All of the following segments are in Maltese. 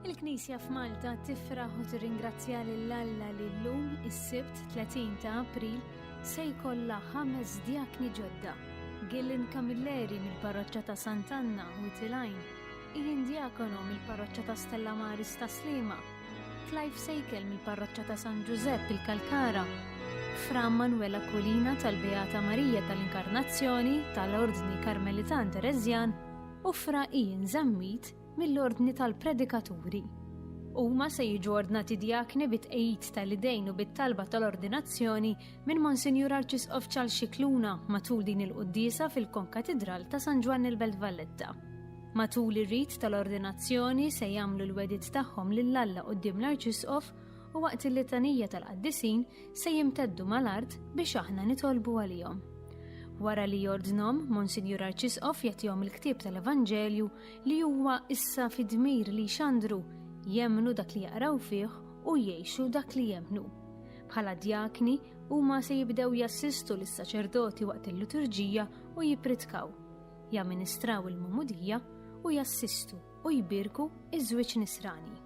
Il-Knisja f'Malta tifraħ u tirringrazzja lill-Alla li llum is-Sibt 30 ta' April se jkollha 5 djakni ġodda. Gillen Camilleri mill-Parroċċa ta' Sant'Anna u Tilajn, Ian Diakono mill-Parroċċa ta' Stella Maris ta' Sliema, Clive Sejkel mill-Parroċċa ta' San Giuseppe il-Kalkara, Fra Manuela Kulina tal-Beata Marija tal-Inkarnazzjoni tal-Ordni Karmelitan Terezjan u Fra Ian Zammit mill-Ordni tal-Predikaturi. Huma se jiġu ordnati djakni bit-tqejjid tal-idejn u bit-talba tal-ordinazzjoni minn Monsinjur Arċisqof Charles Scicluna matul din il-quddiesa fil-Konkatedral ta' San Ġwan il-Belt Valletta. Matul ir-rit tal-ordinazzjoni se jagħmlu l-wedid tagħhom lill-Alla quddiem l-Arċisqof u waqt il-litanija tal-qaddisin se jimteddu mal-art biex aħna nitolbu għalihom. Wara li jordnhom, Monsinjur Arċisqof jagħtihom il-ktieb tal-Evanġelju li huwa issa fi dmir li xandru jemmnu dak li jaqraw fih u jgħixu dak li jemmnu. Bħala djakni huma se jibdew jassistu lis-saċerdoti waqt il-liturġija u jippritkaw, jamministraw il-mumudija u jassistu u jbirku iż-żwieġ nisrani.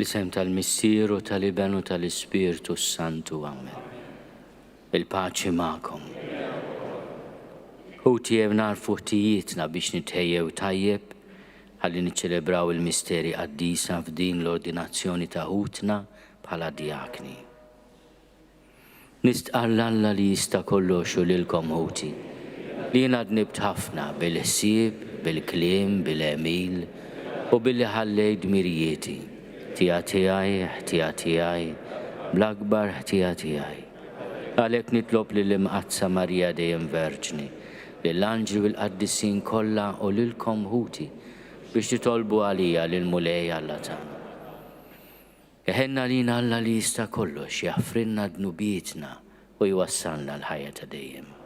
Fl-isem tal-Missieru tal-Ibenu tal-Ispirtu Santu, amen. Il-paċi ma'kom. Ħuti jew narfu ħtijietna biex nitħejjew tajjeb ħalli niċċelebraw il-misteri qaddisa f'din l-ordinazzjoni ta' ħutna bħala djakni. Nistqalla Alla li jista' kollox u lilkom ħuti li jien għadnibt ħafna bil-ħsieb, bil-kliem, bil-emil u billi ħallejt dmirijieti. Ħtija tiegħi, bl-akbar ħtija tiegħi. Għalhekk nitlob lill-imqazza Marija dejjem Verġni, lill-anġli u l-qaddissin kollha u lilkom ħuti biex titolbu għalija lil mulej Alla tagħna. Eħenna lina Alla li jista' kollox jaħfrilna dnubietna u jwassalna l-ħajja ta' dejjem.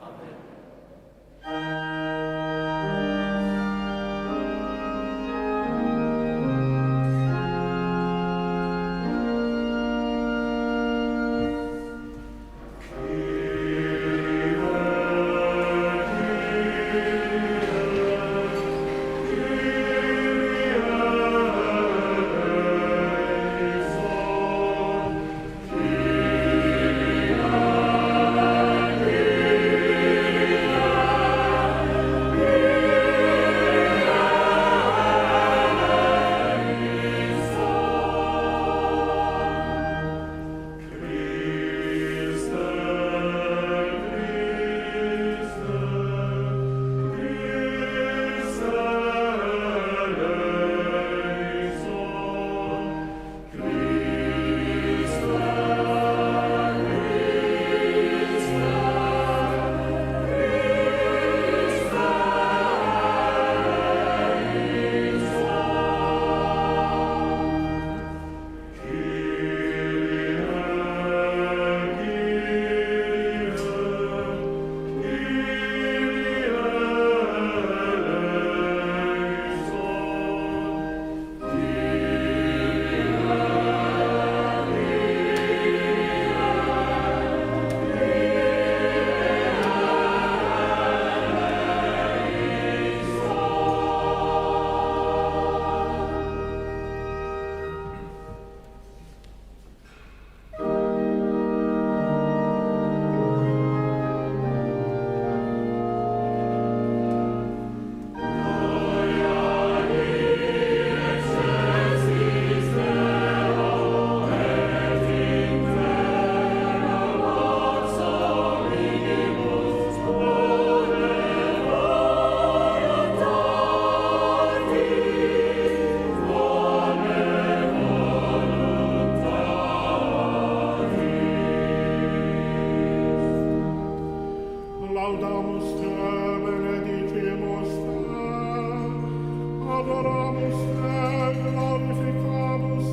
Omnipotens,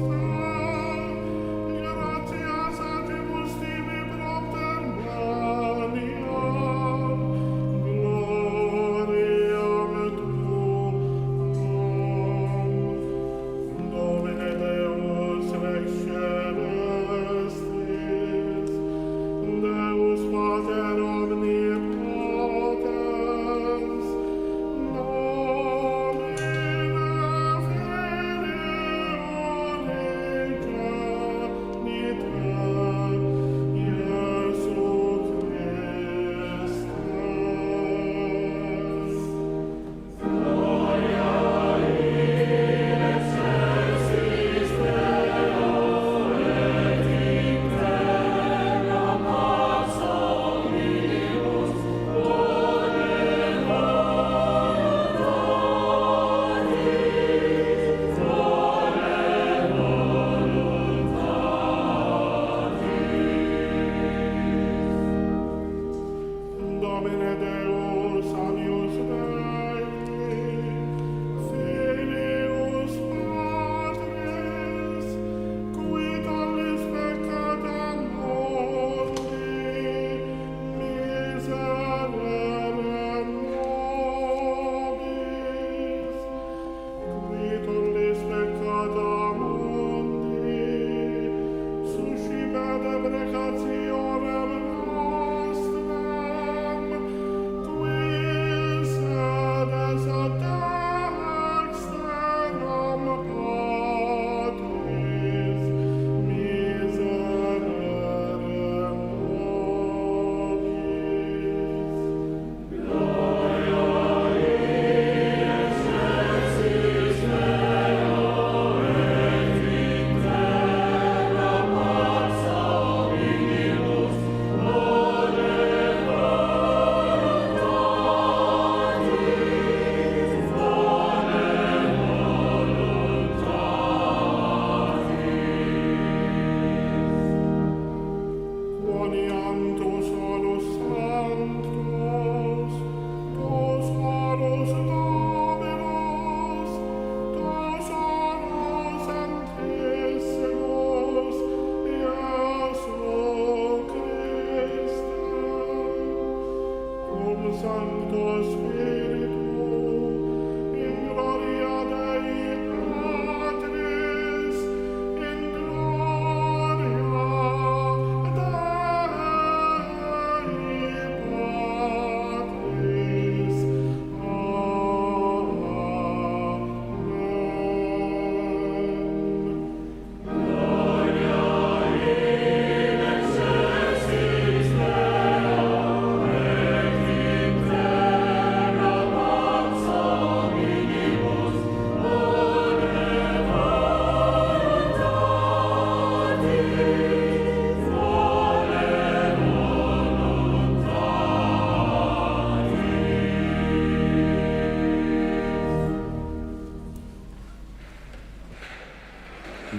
Domine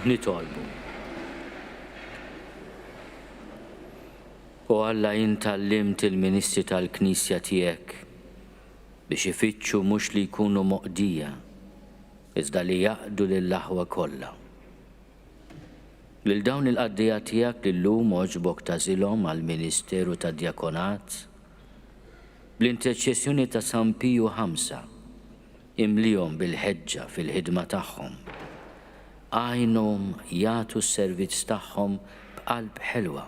nitolbu. U Alla jintallimt il-ministri tal-Knisja tiegħek biex ifittxu mhux li jkunu moqdija, iżda li jaqdu lill-aħwa kollha. Lil dawn il-qaddija tiegħek li llum oġbok tażilhom għall-Ministeru tad-Djakonat, bl-interċessjoni ta' San Piju ħamsa imlihom bil-ħeġġa fil-ħidma tagħhom. Għajnhom jagħtu s-servizz tagħhom b'qalb ħelwa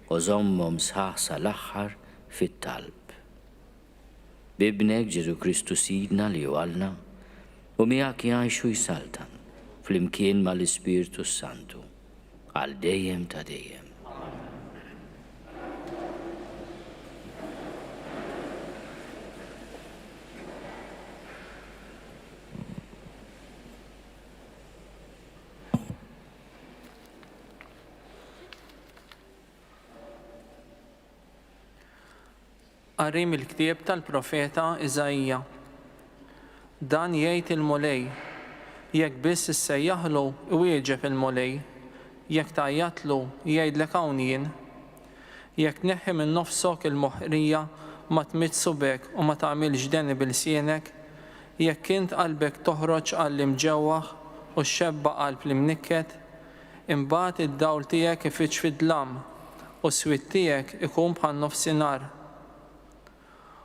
u żommhom sħaħ sal-aħħar fit-talb. Bibnek Ġesu Kristu Sidna li għalna u miegħek jgħixu jsaltan flimkien mal-Ispiritu Santu għal dejjem ta' dejjem. Qari il-ktieb tal-profeta Iżajja. Dan jgħid il-mulej, jekk biss issejjaħlu iwieġeb il-mulej, jekk tajjatlu jgħidlek hawn jien, jekk neħħi minn nofsok il-moħrija ma tmitsu bek u ma tagħmilx deni bil-sienek, jekk int qalbek toħroġ għall-imġewwaħ u x-xebba qalb li mnikket, imbagħad id-dawl tiegħek ifittx fid-dlam u s-swiet tiegħek ikun bħal nofsinhar.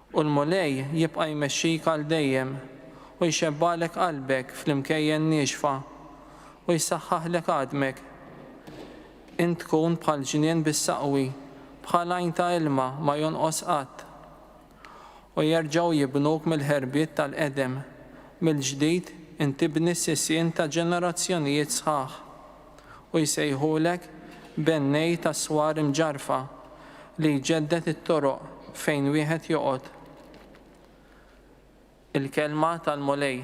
U l-mulej jibqa' jmexxik għal dejjem u jxebbalek qalbek fl-imkejjen nieġfa u jsaħħaħlek għadmek. Int tkun bħal ġnien bis-saqwi, bħal għajn ta' ilma ma jonqos qatt. U jerġgħu jibnuk mill-ħerbiet tal-qedem, mill-ġdid intibni s-sissien ta' ġenerazzjonijiet sħaħ u jsejħulek bennej ta' swar imġarfa li jġeddet it-toroq fejn wieħed joqgħod. Il-kelma tal-mulej.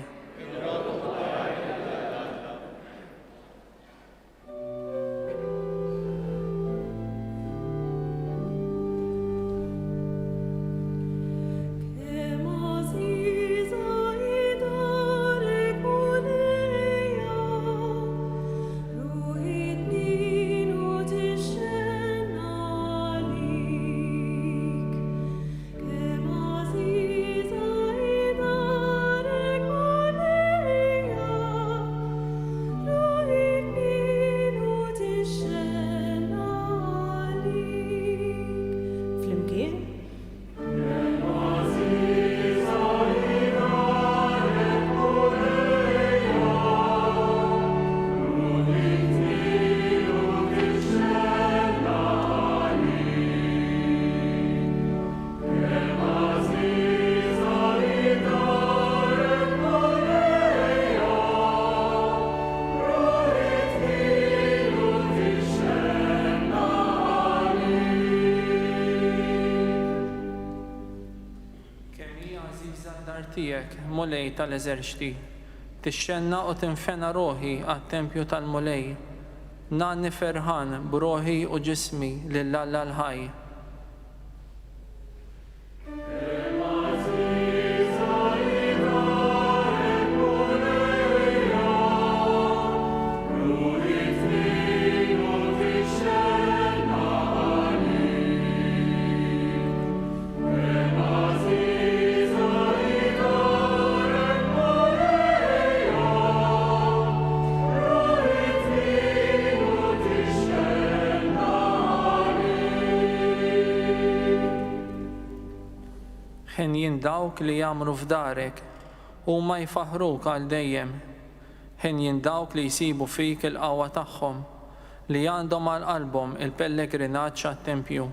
Tiegħek mulej tal-eżerċti, tixxenna u tinfena roħi għat-tempju tal-mulej, nanni ferħan b'roħi u ġismi lill-Alla l-ħaj. Ħin dawk li jagħmlu f'darek u ma jfaħruk għal dejjem. Ħin dawk li jsibu fik il-qawwa tagħhom li għandhom għal qalbhom il-pellegrinaġġ għat-tempju.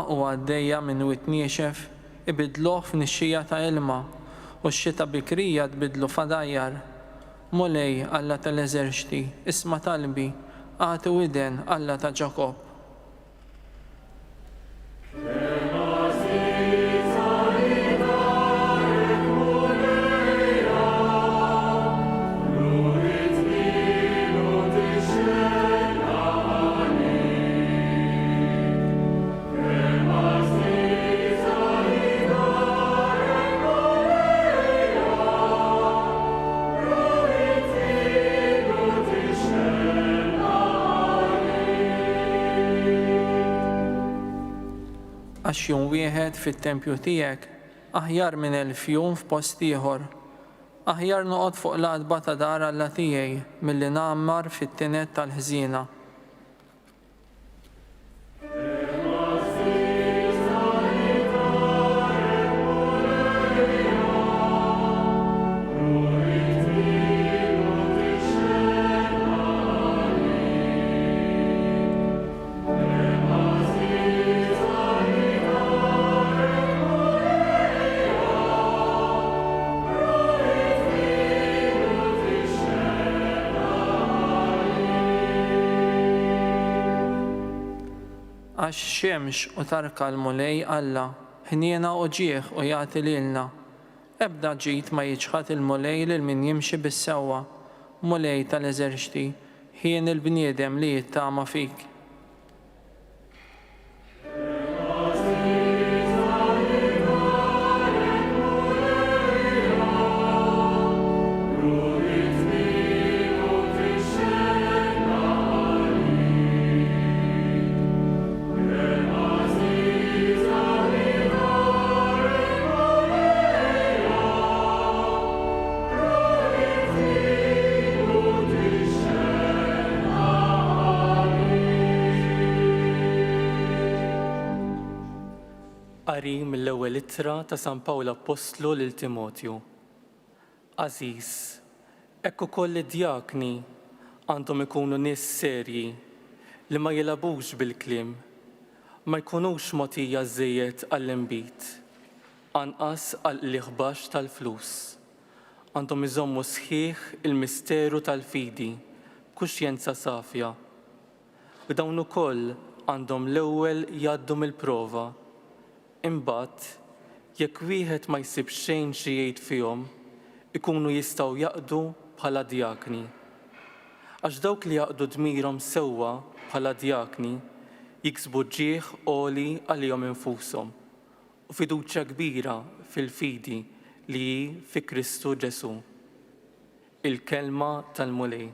U għaddejja minn witniexef ibidluh f'nixxija ta' ilma u x-xita bikrija tbidlu f'adajjar, Mulej Alla tal-eżerċti, isma' talbi, għati widen Alla ta' Ġakob. Għax jum wieħed fit-tempju tiegħek aħjar minn 1000 jum f'post ieħor. Aħjar noqgħod fuq l-qadba ta' dar Alla tiegħi milli nagħmmar fit-tinet tal-ħżiena. Għax xemx u tarka l-mulej Alla, ħniena u ġieħ u jagħti lilna. Ebda ġid ma jiġħad il-mulej lil min jimxi bis-sewwa, mulej tal-eżerċti, ħien il-bniedem li jittama fik. Qari mill-ewwel ittra ta' San Pawl Apostlu lil Timotju. Aziz, hekk ukoll id-djakni għandhom ikunu nies serji li ma jilagħbux bil-kliem, ma jkunux mogħtija żejjed għall-inbit, anqas għall-iħbax tal-flus. Għandhom iżommu sħiħ il-misteru tal-fidi, kuxjenza safja. U dawn ukoll għandhom l-ewwel jgħaddu mill-prova. Imbagħad, jekk wieħed ma jsib xejn xi jgħid fihom, ikunu jistgħu jaqdu bħala djakni. Għax dawk li jaqdu dmirhom sewwa bħala djakni jiksbu ġieħ għoli għalihom infushom u fiduċja kbira fil-fidi li hi fi Kristu Ġesu. Il-kelma tal-mulej.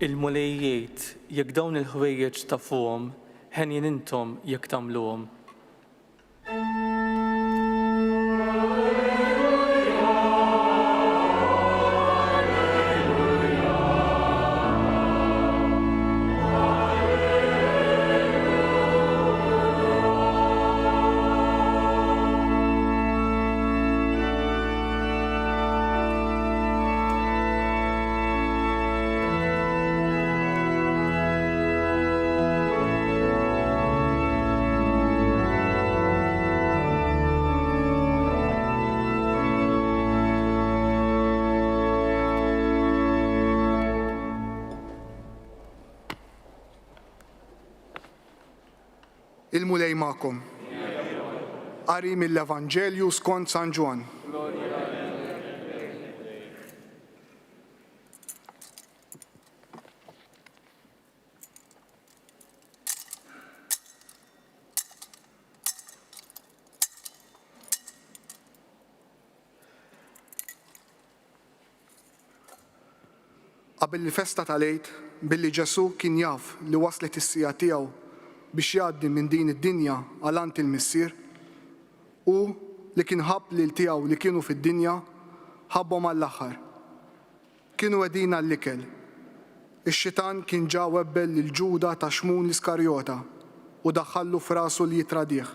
Il-mulejjiet jekk dawn il-ħwejjeġ tafuhom, ħenjin intom jekk tagħmluhom. Il-mulej magħkom. Qari mill-Evanġelju skont San Ġwan. Qabel il-festa tal-Għid, billi Ġesu kien jaf li waslet is-sija tiegħu biex jgħaddi minn din id-dinja għalant il-missier u li kien ħabb lil tiegħu li kienu fid-dinja ħabbhom għall-aħħar kienu għedina l-ikel. Ix-xitan kien ġa webbel lil-Ġuda ta' Xmun l-Iskarjota u daħħallu f'rasu li jitradih.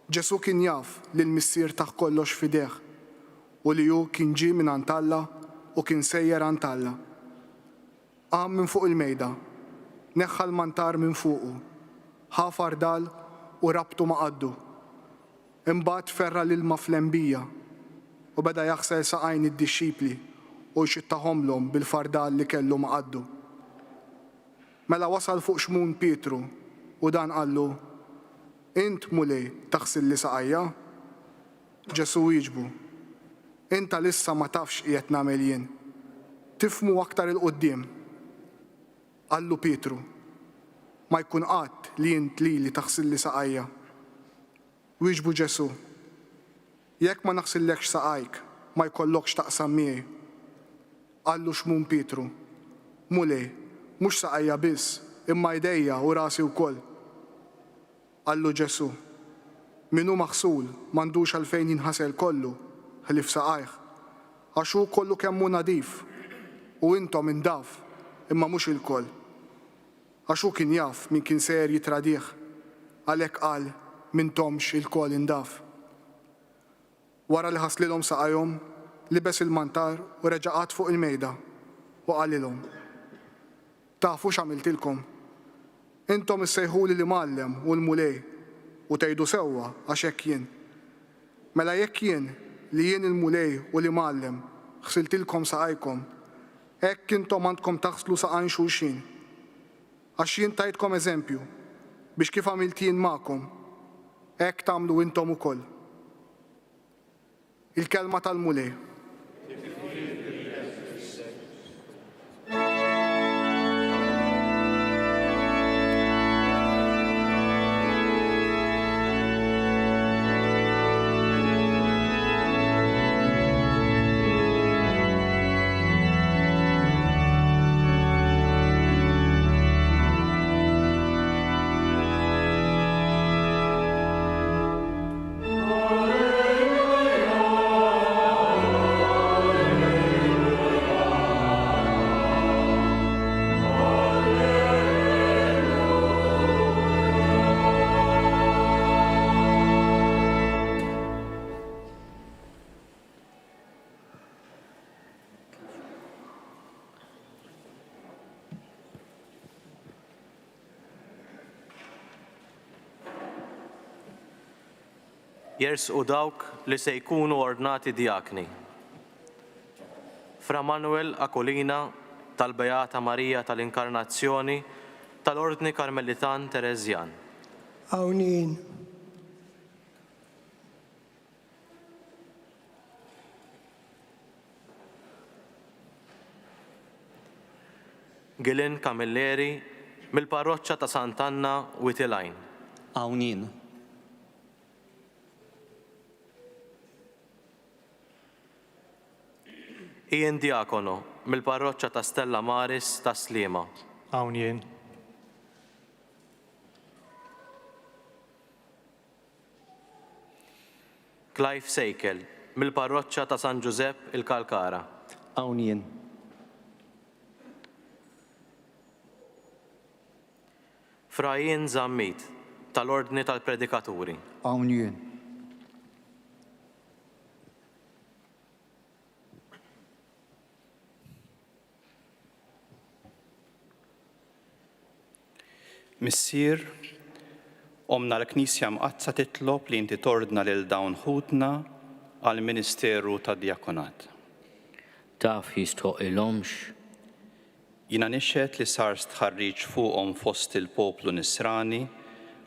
Ġesu kien jaf li l-missier taħ kollox fideħ u li ju kien ġi minn Antalla u kien sejjer Antalla. Qam minn fuq il-mejda, neħħa l-mantar minn fuqu, ħafar dal u rabtu ma' qaddu. Imbagħad ferra l-ilma fl-embija u beda jaħsel saqajn id-dixxipli u jxittahomlhom bil-fardal li kellu ma' qaddu. Mela wasal fuq Xmun Pietru u dan qallu: Int mulej taħsil li saqajja? Ġesu jiġbu: Inta lissa ma tafx qiegħed nagħmel jien. Tifmu aktar il-qudiem. Qallu Pietru: Ma jkun qatt li int li taħsil li saqajja. Wieġbu Ġesu: Jekk ma naħsillekx saqajk, ma jkollokx taqsam miegħi. Qallu Xmun Pietru: Mulej, mhux saqajja biss, imma jdejja u rasi wkoll. Qallu Ġesu: Min hu maħsul m'għandux għalfejn jinħasel kollu ħlief saqajh, għax hu kollu kemm hu nadif u intom indaf imma mhux il-koll. Għax hu kien jaf min kien sejjer jitradih, għalhekk qal m'intomx il-koll indaf. Wara li ħaslilhom saqajhom, libes il-mantar u reġa' qgħad fuq il-mejda u qalilhom: Tafu x'għamiltilkom? Intom issejħuli li Mgħallem u l-mulej u tgħidu sewwa għax hekk jien. Mela jekk jien li jien il-mulej u li Mgħallem ħsiltilkom saqajkom, hekk intom għandkom taħslu saqajn xulxin. Għax jien tajtkom eżempju biex kif għamilt jien magħkom, hekk tagħmlu intom ukoll. Il-kelma tal-mulej. Jersqu dawk li se jkunu ordnati diakni. Fra Manuel Akolina tal-Beata Marija tal-Inkarnazzjoni tal-Ordni Karmelitan Terezjan. Awnin. Gilin Camilleri mill-Parroċċa ta' Sant'Anna Witilajn. Awnin. Ian Diakono mill-Parroċċa ta' Stella Maris ta' Sliema. Hawn jien. Clive Sejkel mill-Parroċċa ta' San Giuseppe il-Kalkara. Hawn jien. Fra Ian Zammit tal-Ordni tal-Predikaturi. Hawn jien. Missier, omna l-Knisja mqazza titlob li inti tordna lil dawn ħutna għal Ministeru tad Djakonat. Taf jistħoqilhomx. Jina nixxed li sar stħarriġ fuqhom fost il-poplu Nisrani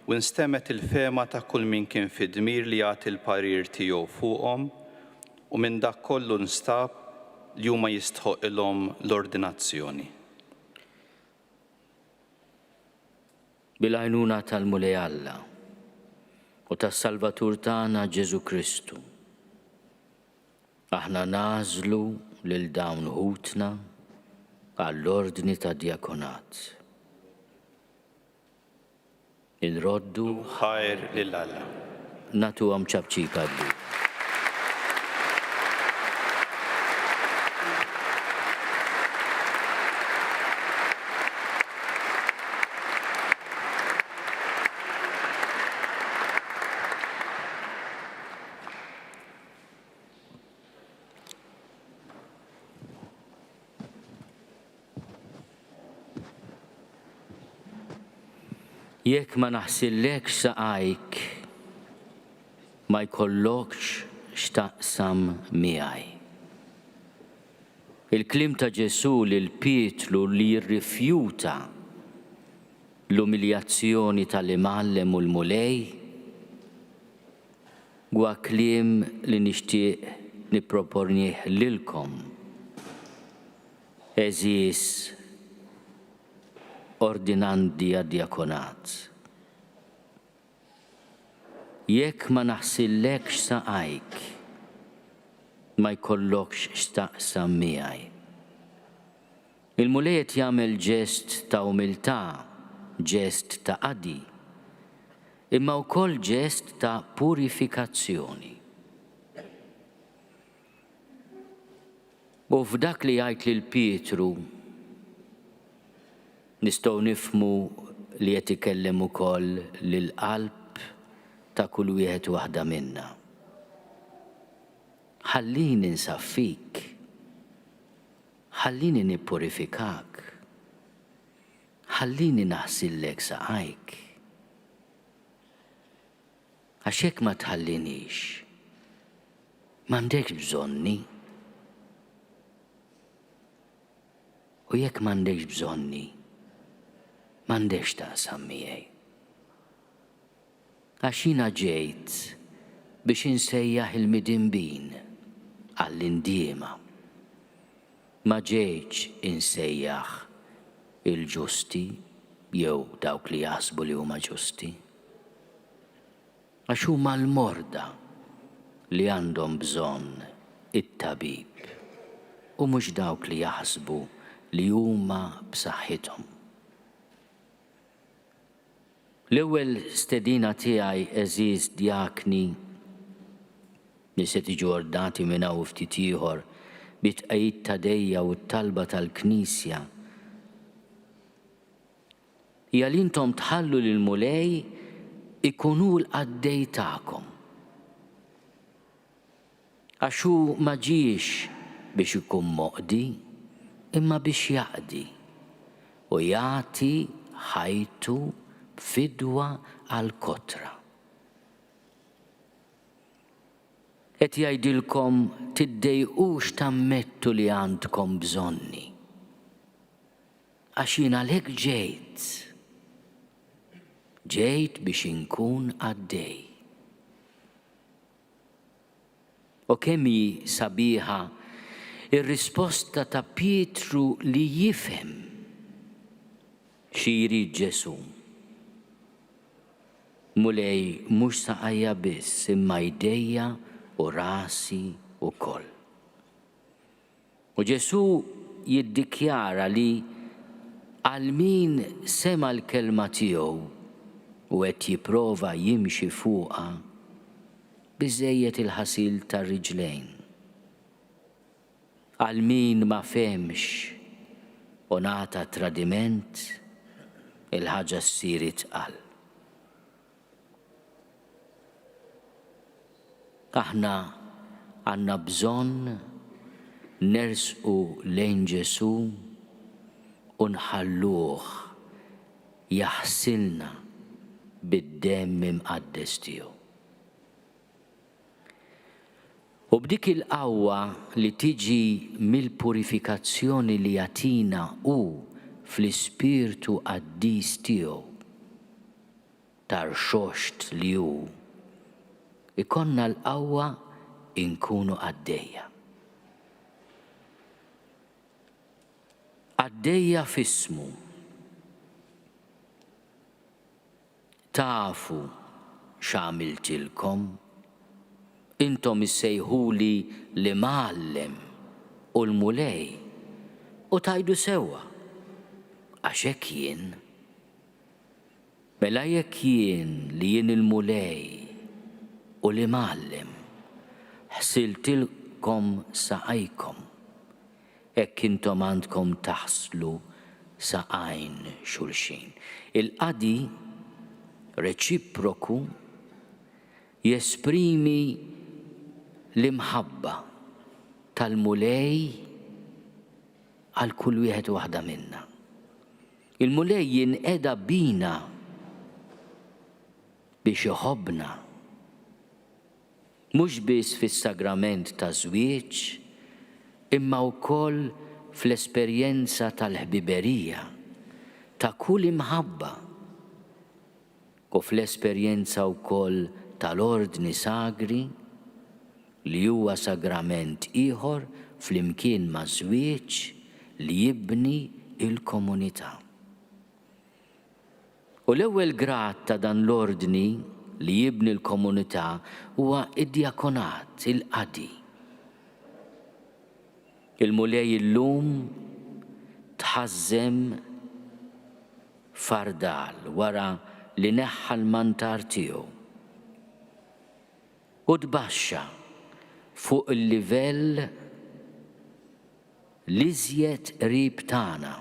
u nstemet il-fema ta' kull min kien fi dmir li jagħti l-parir tiegħu fuqhom u minn dak kollu nstab li huma jistħoqilhom l-ordinazzjoni. Bil-għajnuna tal-Mulej Alla u tas-Salvatur tagħna Ġesu Kristu. Aħna nażlu lil dawn ħutna għall-Ordni tad Djakonat. Inroddu ħajr lil Alla. Nagħtuhom ċabċika d Jekk ma naħsillekx saqajk, ma jkollokx x'taqsam miegħi. Il-klim ta' Ġesu lil Pietru li jirrifjuta l-umiljazzjoni tal-imgħallem u l-mulej huwa kliem li nixtieq nippropornih lilkom. Eżis ordinandi għad-djakonat. Jekk ma naħsillekx saqajk, ma jkollokx x'taqsam miegħi. Il-mulej qed jagħmel ġest ta' umiltà, ġest ta' qadi, imma wkoll ġest ta' purifikazzjoni. U f'dak li jgħid lil Pietru nistgħu nifhmu li qed ikellem ukoll lill-qalb ta' kull wieħed waħda minna. Ħallini nsaffik, ħallini nippurifikak, ħallini naħsillek saqajk. Għax hekk ma tħallinix, m'għandekx bżonni. U jekk m'għandekx bżonni, m'għandekx taqsam miegħi. Għax jiena ġejt biex insejjaħ il-midinbin għall-indiema. Ma ġejtx insejjaħ il-ġusti jew dawk li jaħsbu li huma ġusti. Għax huma l-morda li għandhom bżonn it-tabib u mhux dawk li jaħsbu li huma b'saħħithom. L-ewwel stedina tiegħi eżiż djakni li se tiġu ordnati minn hawn ftit ieħor bit-tqajjid ta' dejja u t-talba tal-Knisja hija li intom tħallu lil mulej ikunu l-qaddej tagħkom. Għax hu ma ġiex biex ikun moqdi, imma biex jaqdi u jagħti ħajtu fidwa għall-kotra. Qed jgħidilkom tiddejqux tammettu li għandkom bżonni. Għax jiena għalhekk ġejt biex inkun għaddej. U kemm hi sabiħa ir-risposta ta' Pietru li jifhem xi jrid Ġesu. Mulej mhux saqajja biss imma jdejja u rasi wkoll. U Ġesu jiddikjara li għal min sema l-kelma tiegħu u qed jipprova jimxi fuqha biżżejjed il-ħasil tar-riġlejn. Għal min ma femx u ngħata tradiment il-ħaġa ssir itqal. Aħna għandna bżonn nersqu lejn Ġesu u nħalluh jaħsilna bid-demm imqaddes tiegħu. U b'dik il-qawwa li tiġi mill-purifikazzjoni li jagħtina hu fl-Ispirtu Qaddis tiegħu tar-xoxt li hu, ikonna l-qawwa inkunu għaddejja. Għaddejja f'ismu. Tafu x'għamiltilkom, intom issejħuli li mgħallem u l-mulej u tajdu sewwa għax hekk jien. Mela jekk jien li jien il-mulej u li mgħallem ħsiltilkom saqajkom, hekk intom għandkom taħslu saqajn xulxin. Il-qadi reċiproku jesprimi l-imħabba tal-mulej għal kull wieħed waħda minna. Il-mulej jinqeda bina biex iħobbna. Mhux biss fis-sagrament ta' żwieġ, imma wkoll fl-esperjenza tal-ħbiberija ta' kull imħabba u fl-esperjenza wkoll tal-ordni sagri li huwa sagrament ieħor flimkien ma' żwieġ li jibni il-komunità. U l-ewwel grad ta' dan l-ordni li jibni l-komunità huwa id-djakonat, il-qadi. Il-mulej illum tħażem fardal wara li neħħa l-mantar tiegħu u tbaxxa fuq il-livell l-iżjed qrib tagħna.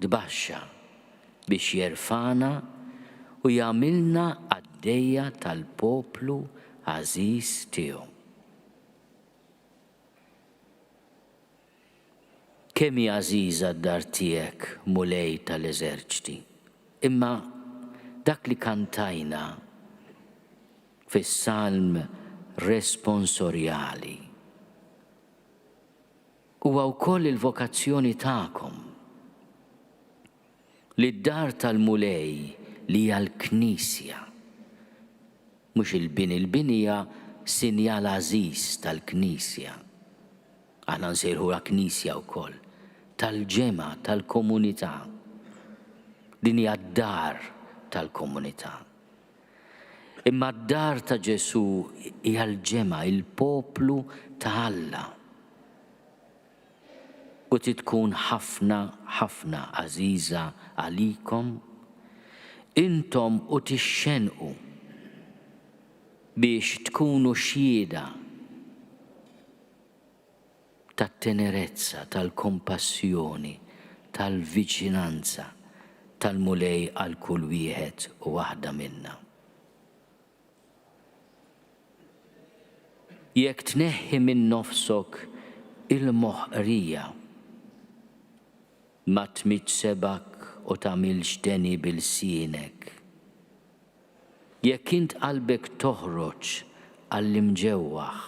Tbaxxa biex jerfana u jagħmilna għaddejja tal-poplu għażiż tiegħu. Kemm hija għażiża d-dar tiegħek mulej tal-eżerċiti, imma dak li kantajna fis-salm responsorjali huwa wkoll il-vokazzjoni tagħkom li d-dar tal-mulej li hija l-Knisja. Mhux il-binija sinjal għażiż tal-Knisja. Aħna nsejħuha Knisja wkoll, tal-ġemgħa, tal-komunità. Din hija d-dar tal-komunità. Imma d-dar ta' Ġesu hija l-ġemgħa, il-poplu ta' Alla. U tkun ħafna għażiża għalikom, intom u tixxenqu biex tkunu xhieda tat-tenerezza, tal-kompassjoni, tal-viċinanza tal-mulej għal kull wieħed u waħda minna. Jekk tneħħi minn nofsok il-moħqrija, ma tmitsebak u tagħmilx deni bil-sienek. Jekk int qalbek toħroġ għall-imġewwaħ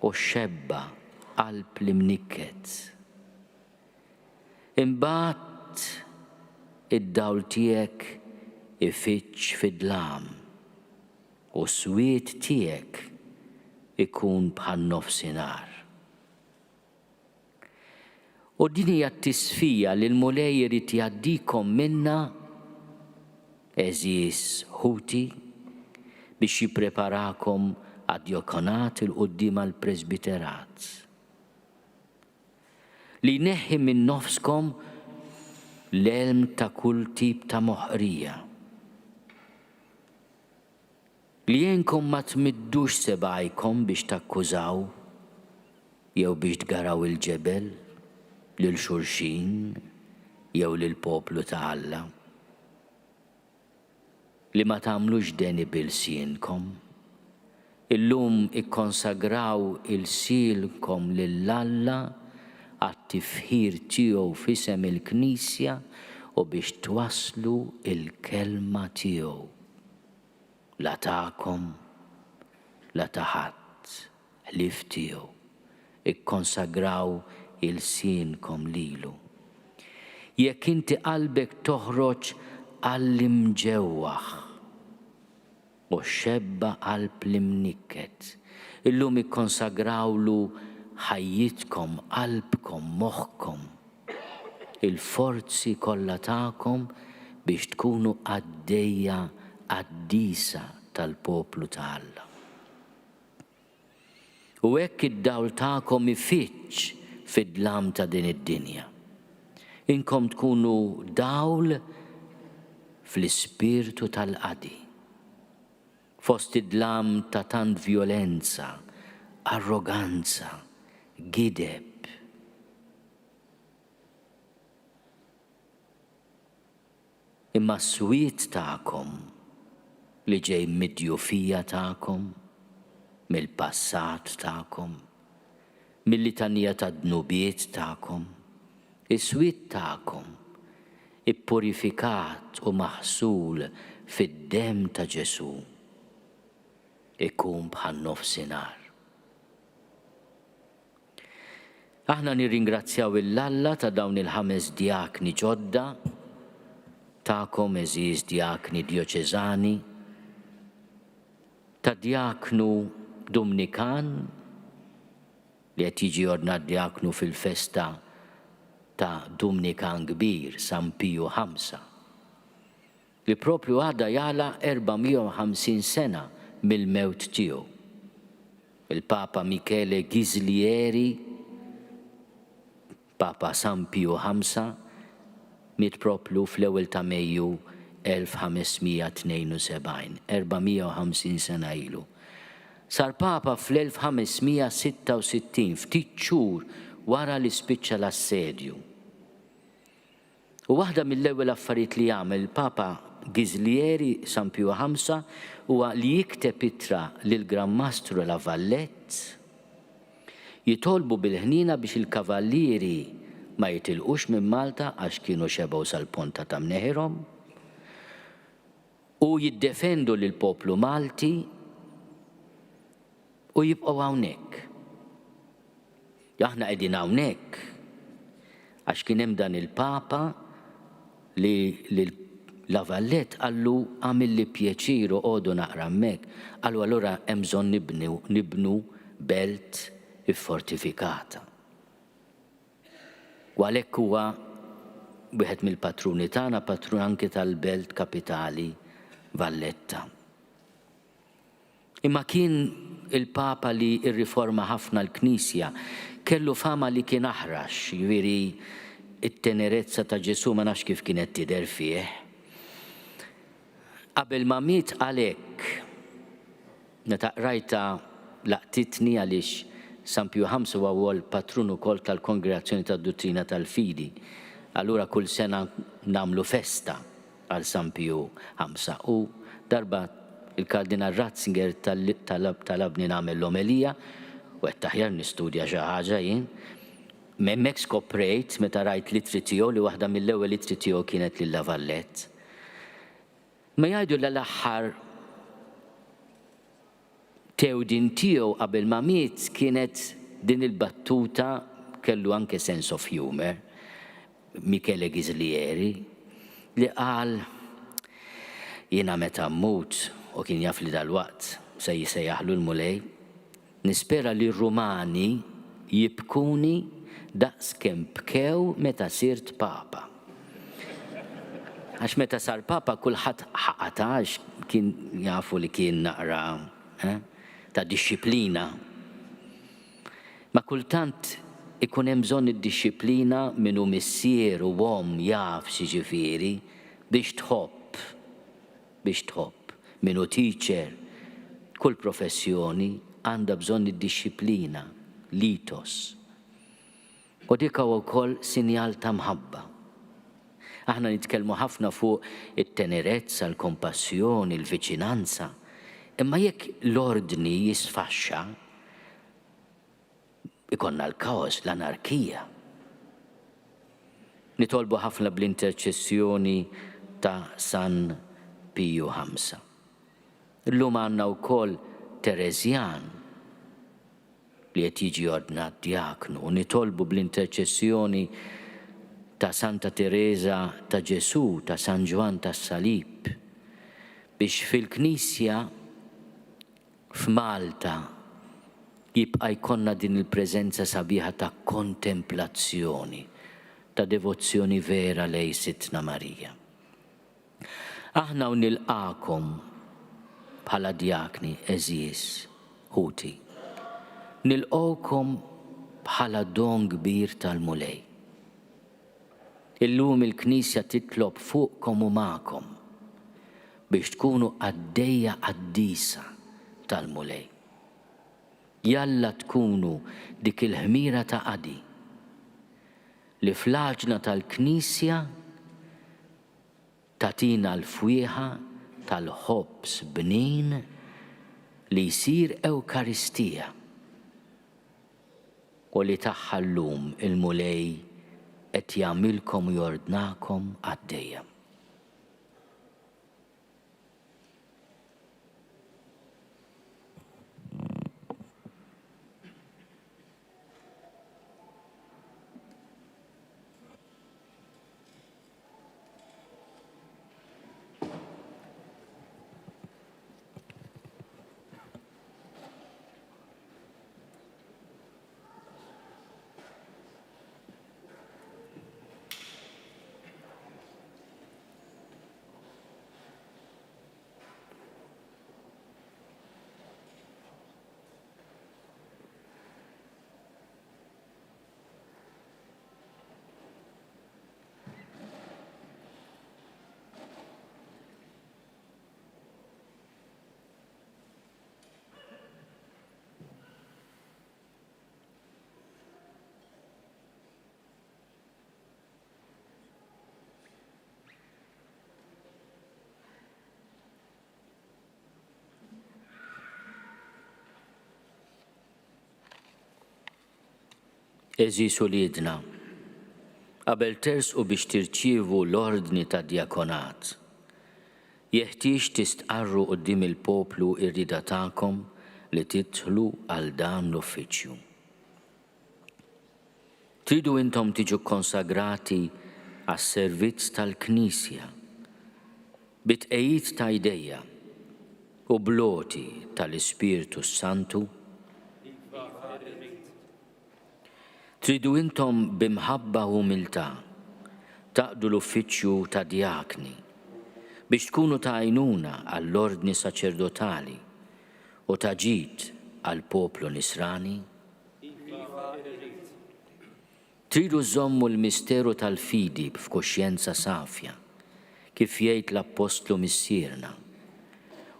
u xebba qalb li mnikket. Imbagħad id-dawl tiegħek ifittx fid-dlam u s-swiet tiegħek ikun bħal nofsinhar. U din hija t-tisfija li l-mulej irid jgħaddikom minnha eżiż ħuti biex jippreparakom għad-djakonat il-qudiem għall-presbiterat. Li jneħħi minn nofskom l-elm ta' kull tip ta' moħqrija. Li jenkom ma tmiddux sebgħajkom biex takkużaw jew biex tgaraw il-ġebel lil xulxin jew lil poplu ta' Alla. Li ma tagħmlux deni bil-sienkom. Illum ikkonsagraw il-sielkom lill-Alla għat-tifħir tiegħu f'isem il-Knisja u biex twasslu il-kelma tiegħu. La tagħkom, la ta' ħadd, ħlief tiegħu. Ikkonsagraw il-sienkom lilu. Jekk inti qalbek toħroġ għall-imġewwaħ u xebba qalb li mnikket, illum ikkonsagrawlu ħajjitkom, qalbkom, moħħkom, il-forzi kollha tagħkom biex tkunu għaddejja qaddisa tal-poplu ta' Alla. U hekk id-dawl tagħkom ifittx fid-dlam ta' din id-dinja. Inkom tkunu dawl fl-ispirtu tal-qadi. Fost id-dlam ta' tant violenza, arroganza, gideb. Imma s-swiet tagħkom li ġej mid-djufija tagħkom, mill-passat tagħkom, mill-litanija ta' dnubiet tagħkom, is-swiet tagħkom ippurifikat u maħsul fid-dem ta' Ġesu ikun bħal nofsinhar. Aħna nirringrazzjaw il-Alla ta' dawn il-5 djakni ġodda, ta'kom eżiż djakni dioċeżani, ta' djaknu Dominikan li qed jiġi ordnat djaknu fil-festa ta' Dominikan kbir San Piju V, li propju għadha jala 450 sena mill-mewt tiegħu. Il-Papa Michele Ghislieri, Papa San Piju V, miet proplu fl-ewwel ta' Mejju 1572, 450 sena ilu. Sar Papa fl-1566, ftit xhur wara li spiċċa l-assedju. U waħda mill-ewwel affarijiet li jagħmel Papa Ghislieri San Piju V huwa li jikteb ittra lil Gran Mastru La Vallette jitolbu bil-ħnina biex il-kavallieri ma jitilqux minn Malta għax kienu xebgħu sal-ponta ta' mneħirhom u jiddefendu lil poplu Malti u jibqgħu hawnhekk. Aħna qegħdin hawnhekk għax kien hemm dan il-Papa li La Vallette għallu għamilli pjaċir u għodu naqra hemmhekk. Għallu allura hemm bżonn nibnu belt iffortifikata. U għalhekk huwa wieħed mill-patruni tagħna, patrun anke tal-belt kapitali Valletta. Imma kien il-Papa li irriforma ħafna l-Knisja, kellu fama li kien aħrax, jiġifieri it-tenerezza ta' Ġesu ma nafx kif kienet tidher fih. Qabel ma miet għalhekk, meta qrajta laqtitni għaliex San Piju V huwa l-patrun ukoll tal-Kongregazzjoni tad-Dottrina tal-Fidi. Allura kull sena nagħmlu festa għal San Piju V. U darba il-Kardinal Ratzinger talabni nagħmel l-omelija u qed taħjar nistudja xi ħaġa jien. M'hemmhekk skoprejt meta rajt litri tiegħu li waħda mill-ewwel litri tiegħu kienet lil La Vallette. Ma jgħidu l-aħħar tewdin tiegħu qabel ma miet kienet din il-battuta, kellu anke sense of humor, Michele Ghislieri, li qal jiena meta mmut u kien jaf li dal-waqt se jisejjaħlu l-mulej, nispera li r-Rumani jibkuni daqskemm bkew meta sirt Papa. Għax meta sar Papa kulħadd ħaqata għax kien jafu li kien naqra ta' disċiplina. Ma kultant ikun hemm bżonn id-disċiplina minnu missier u għom jaf xiġifieri biex tħobb, minnu teacher, kull professjoni għandha bżonn id-disċiplina, litos. U dik huwa wkoll sinjal ta' mħabba. Aħna nitkellmu ħafna fuq it-tenerezza, l-kompassjoni, l-viċinanza, imma jekk l-ordni jisfaxxa, ikonna l-kaos, l-anarkija. Nitolbu ħafna bl-interċessjoni ta' San Piju V. Illum għandna wkoll Terezjan li qed jiġi ordnat djaknu, u nitolbu bl-interċessjoni ta' Santa Teresa ta' Ġesu, ta' San Ġwan tas-Salib, biex fil-Knisja f'Malta jibqa' jkollna din il-preżenza sabiħa ta' kontemplazzjoni, ta' devozzjoni vera lej Sittna Marija. Aħna u nilqakom bħala djakni eżiż ħuti. Nilqawkom bħala don kbir tal-mulej. Illum il-Knisja titlob fuqkom u magħkom biex tkunu għaddejja qaddisa tal-mulej. Jalla tkunu dik il-ħmira ta' qadi li fl-aġna tal-Knisja tatina l-fwieħa tal-ħobbs bnin li jsir Ewkaristija u li taħħallum il-mulej qed jagħmilkom u jordnakom għaddejjem. Eżis uliedna, qabel tersqu biex tirċievu l-ordni ta' djakonat, jeħtieġ tistqarru quddiem il-poplu r-rieda tagħkom li tidħlu għal dan l-uffiċċju. Tridu intom tiġu konsagrati għas-servizz tal-Knisja bit-tqejjid ta' idejja u bloti tal-Ispiritu Santu. Tridu intom bimħabba u umiltà taqdu l-uffiċċju ta' djakni biex tkunu ta' għajnuna għall-ordni saċerdotali u ta' ġid għall-poplu nisrani. Tridu żommu l-misteru tal-fidi b'kuxjenza safja kif jgħid l-Apostlu missierna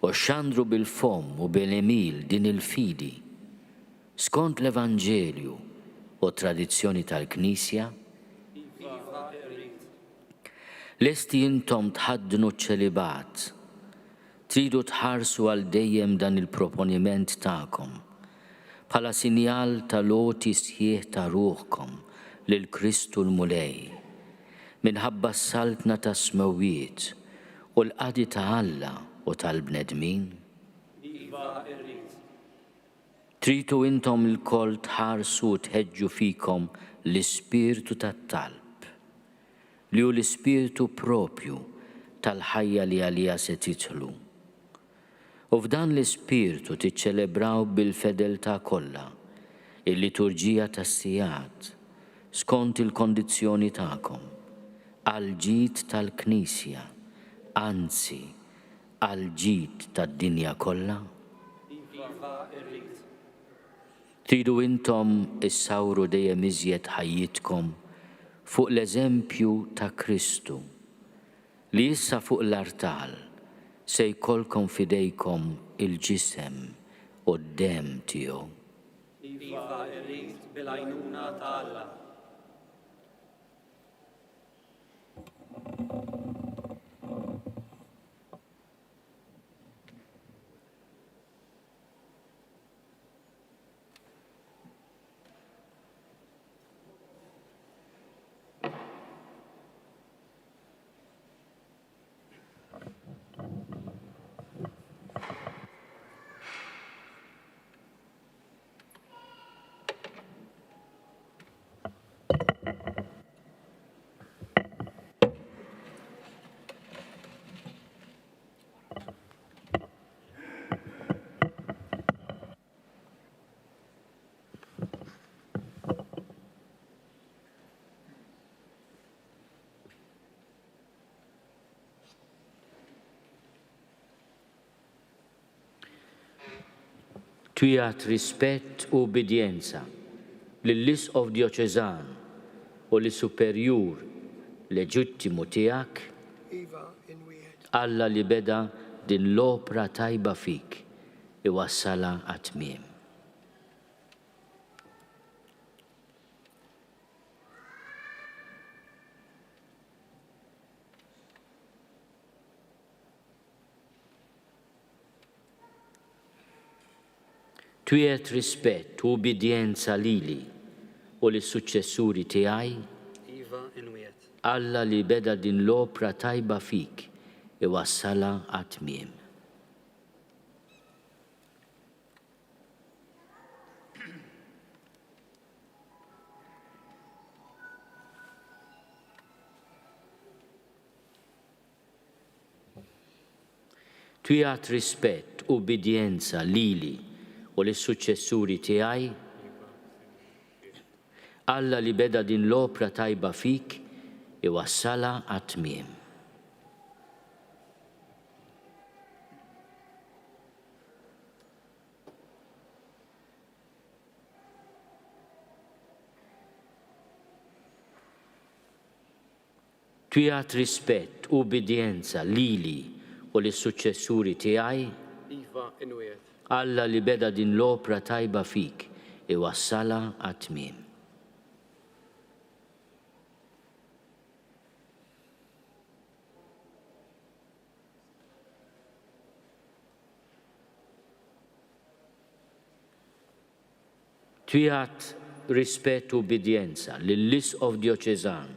u xandru bil-fom u bil-emil din il-fidi skont l-Evanġelju u tradizzjoni tal-Knisja. Lesti intom tħaddnu ċ-ċelibat, tridu tħarsu għal dejjem dan il-proponiment tagħkom bħala sinjal tal-loti sħiħ ta' ruħkom lil Kristu l-Mulej minħabba s-saltna ta' smewiet u l-qadi ta' Alla u tal-bnedmin. Tridu intom il-koll tħarsu u tħeġġu fikom l-ispirtu tat-talb, li hu l-ispirtu propju tal-ħajja li għalija se titħlu. U f'dan l-ispirtu tiċċelebraw bil-fedeltà kollha il-liturġija tas-sigħat skont il-kondizzjoni tagħkom għal-ġid tal-Knisja, anzi għal-ġid tad-dinja kollha. Tridu intom issawru dejjem iżjed ħajjitkom fuq l-eżempju ta' Kristu li issa fuq l-artal se jkollkom fidejkom il-ġisem u d-dem tiegħu. Iva irrid bil-għajnuna ta' Alla. Twijat rispett u ubidjenza lill-Lisqof Djoċeżan u lis-Superjur leġittimu tiegħek Alla li beda din l-opra tajba fik iwassala għat-tmiem. Twiet rispett u ubidjenza lili u lis-suċċessuri tiegħi Iva Alla li beda din l-opra tajba fik iwassala għat-tmiem. Twijat rispett u ubidjenza lili u l-suċessuri tiegħi, Alla li beda din l-opra tajba fik iwassala għat-tmiem. Twijat rispett u ubidjenza lili u l-suċessuri tiegħi, Alla li beda din l-opra tajba fik iwassala għat-tmiem. Twijat rispett u ubidjenza lill-Lisqof Djoċeżan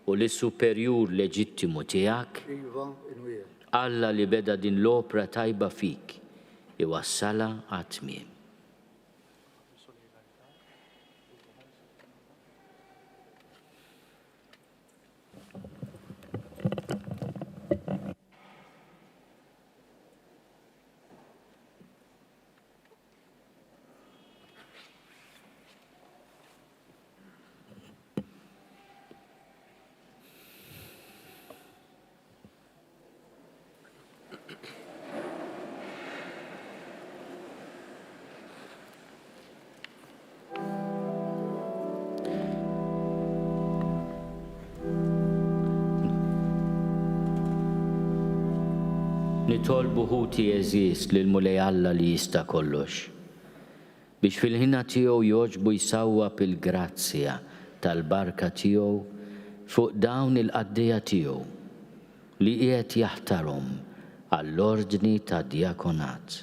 u l-Superjur Leġittimu tiegħek, Alla li beda din l-opra tajba fik iwassala għat-tmiem. Nitolbu ħuti eżis lil mulej Alla li jista' kollox biex fil-ħina tiegħu joġbu jsawwa bil-grazzja tal-barka tiegħu fuq dawn il-qaddejja tiegħu li qiegħed jaħtarhom għall-ordni tad-djakonat.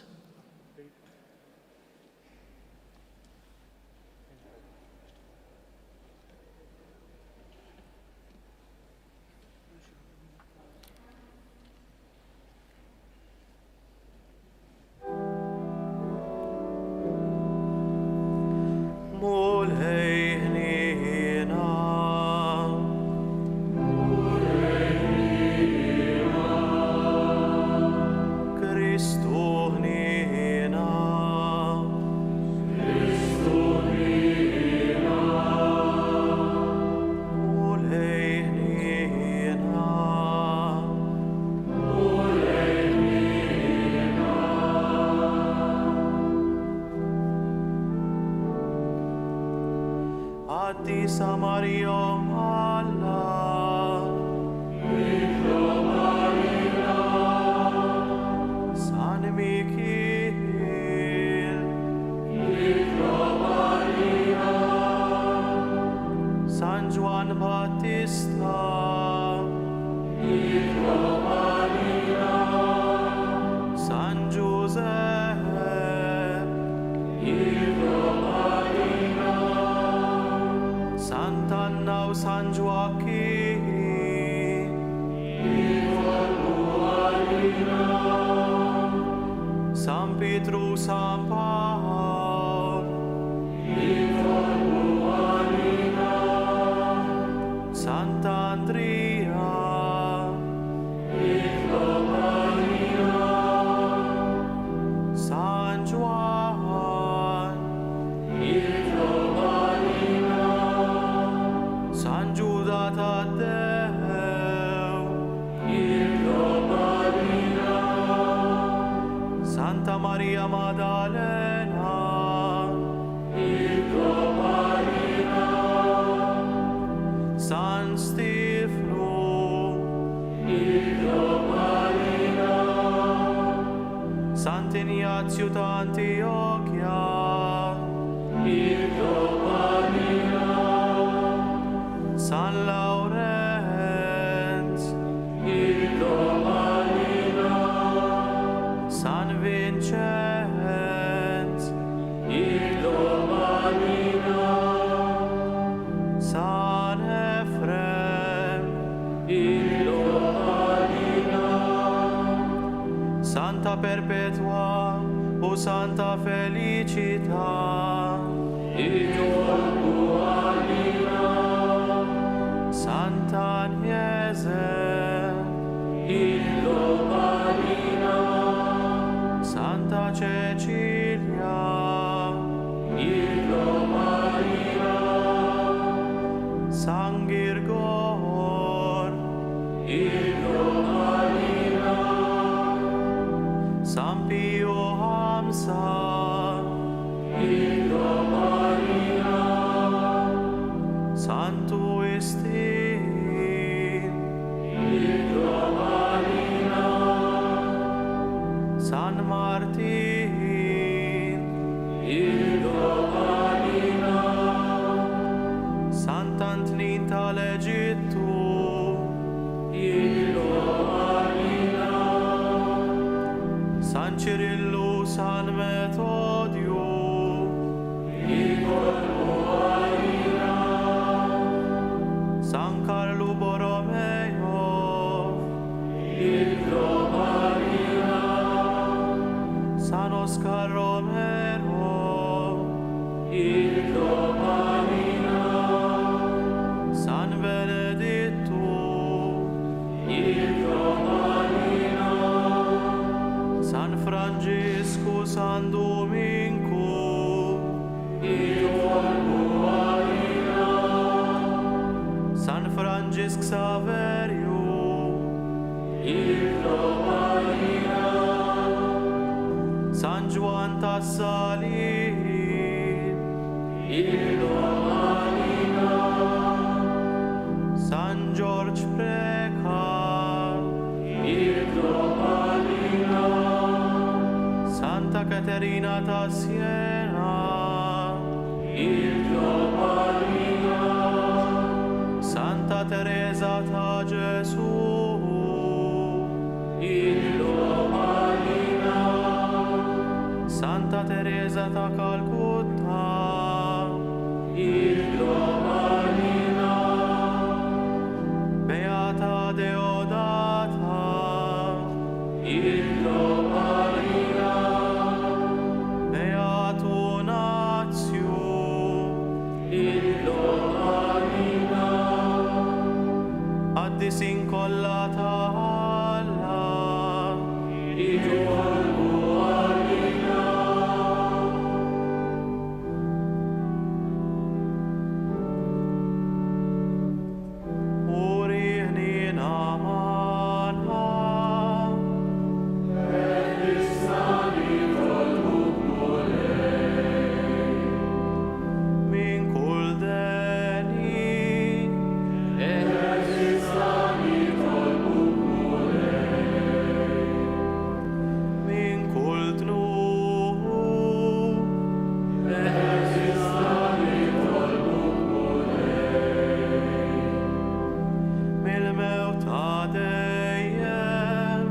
San Efrem, perpetua u Santa Felicità. Santa Agnese, Santa Cecilia, San Girgor, San Pio Hamsa, Santo Estin, San Martin, Sant'Antonin tal-Eġittu, San Cirillu, San Metodju, San Carlo Borromeo, San Oscar Romero, San Benedetto, San Francisco, San Domingo, San Francisco Saverio, San Juan Tassalin, San George Preca, Santa Caterina da Siena, Santa Teresa da Gesù, Santa Teresa da Calcutta, Beata Deodata, Beato Nazio, Addis incollata alla, Urihni namana, min kull deni, min kull dnub, mill-mewt ta' dejjem,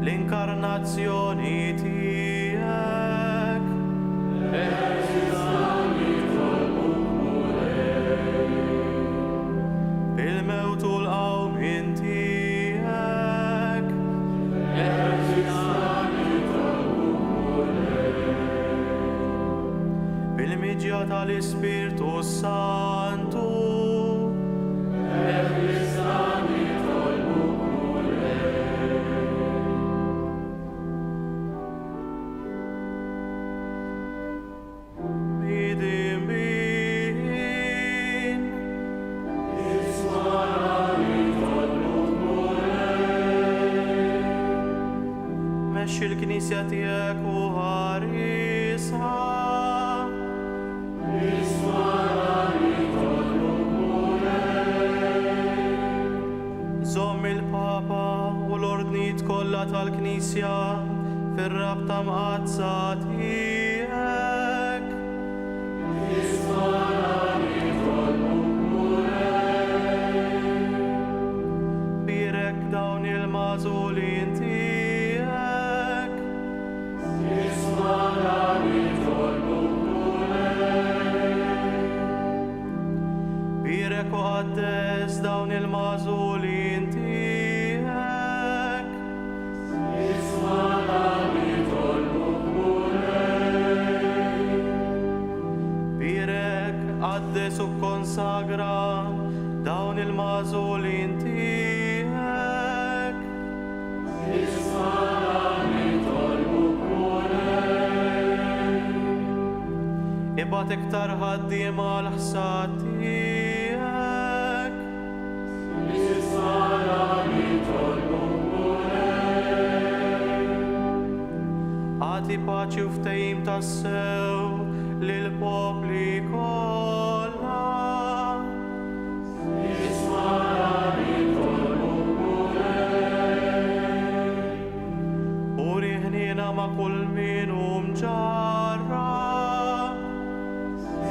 l-inkarnazzjoni tiegħek, bil-mewt u l-qawmin tiegħek, bil-miġja tal-Ispirtu Santu, bidimin, mexxi l-Knisja tiegħek u ħarisha, żomm il-Papa u l-ordnijiet kollha tal-Knisja fir-rabta mqazza tiegħek. Birek dawn il-magħżulin tiegħek. Birek u qaddes dawn il-magħżulin il-mażulin tiegħek. Isma'na nitolbuk mulej. Birek qaddes u konsagra dawn il-mażulin tiegħek. Isma'na nitolbuk mulej. Ibgħat iktar ħaddiema l-ħsad tiegħek. Isma'na nitolbuk mulej. Għati paċi u ftehim tas-sew lill-popli kollha. Isma'na nitolbuk mulej. U riħnina ma' kull min hu mġarrab.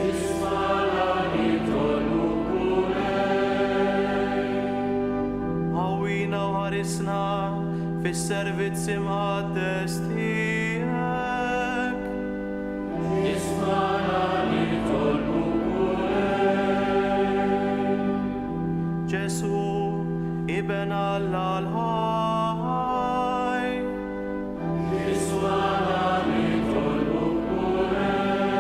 Isma'na nitolbuk mulej. Ħawwina u ħarisna fis-servizzi mqaddes tiegħek. Isma'na nitolbuk mulej. Ġesu, Ibn Alla l-ħaj. Isma'na nitolbuk mulej.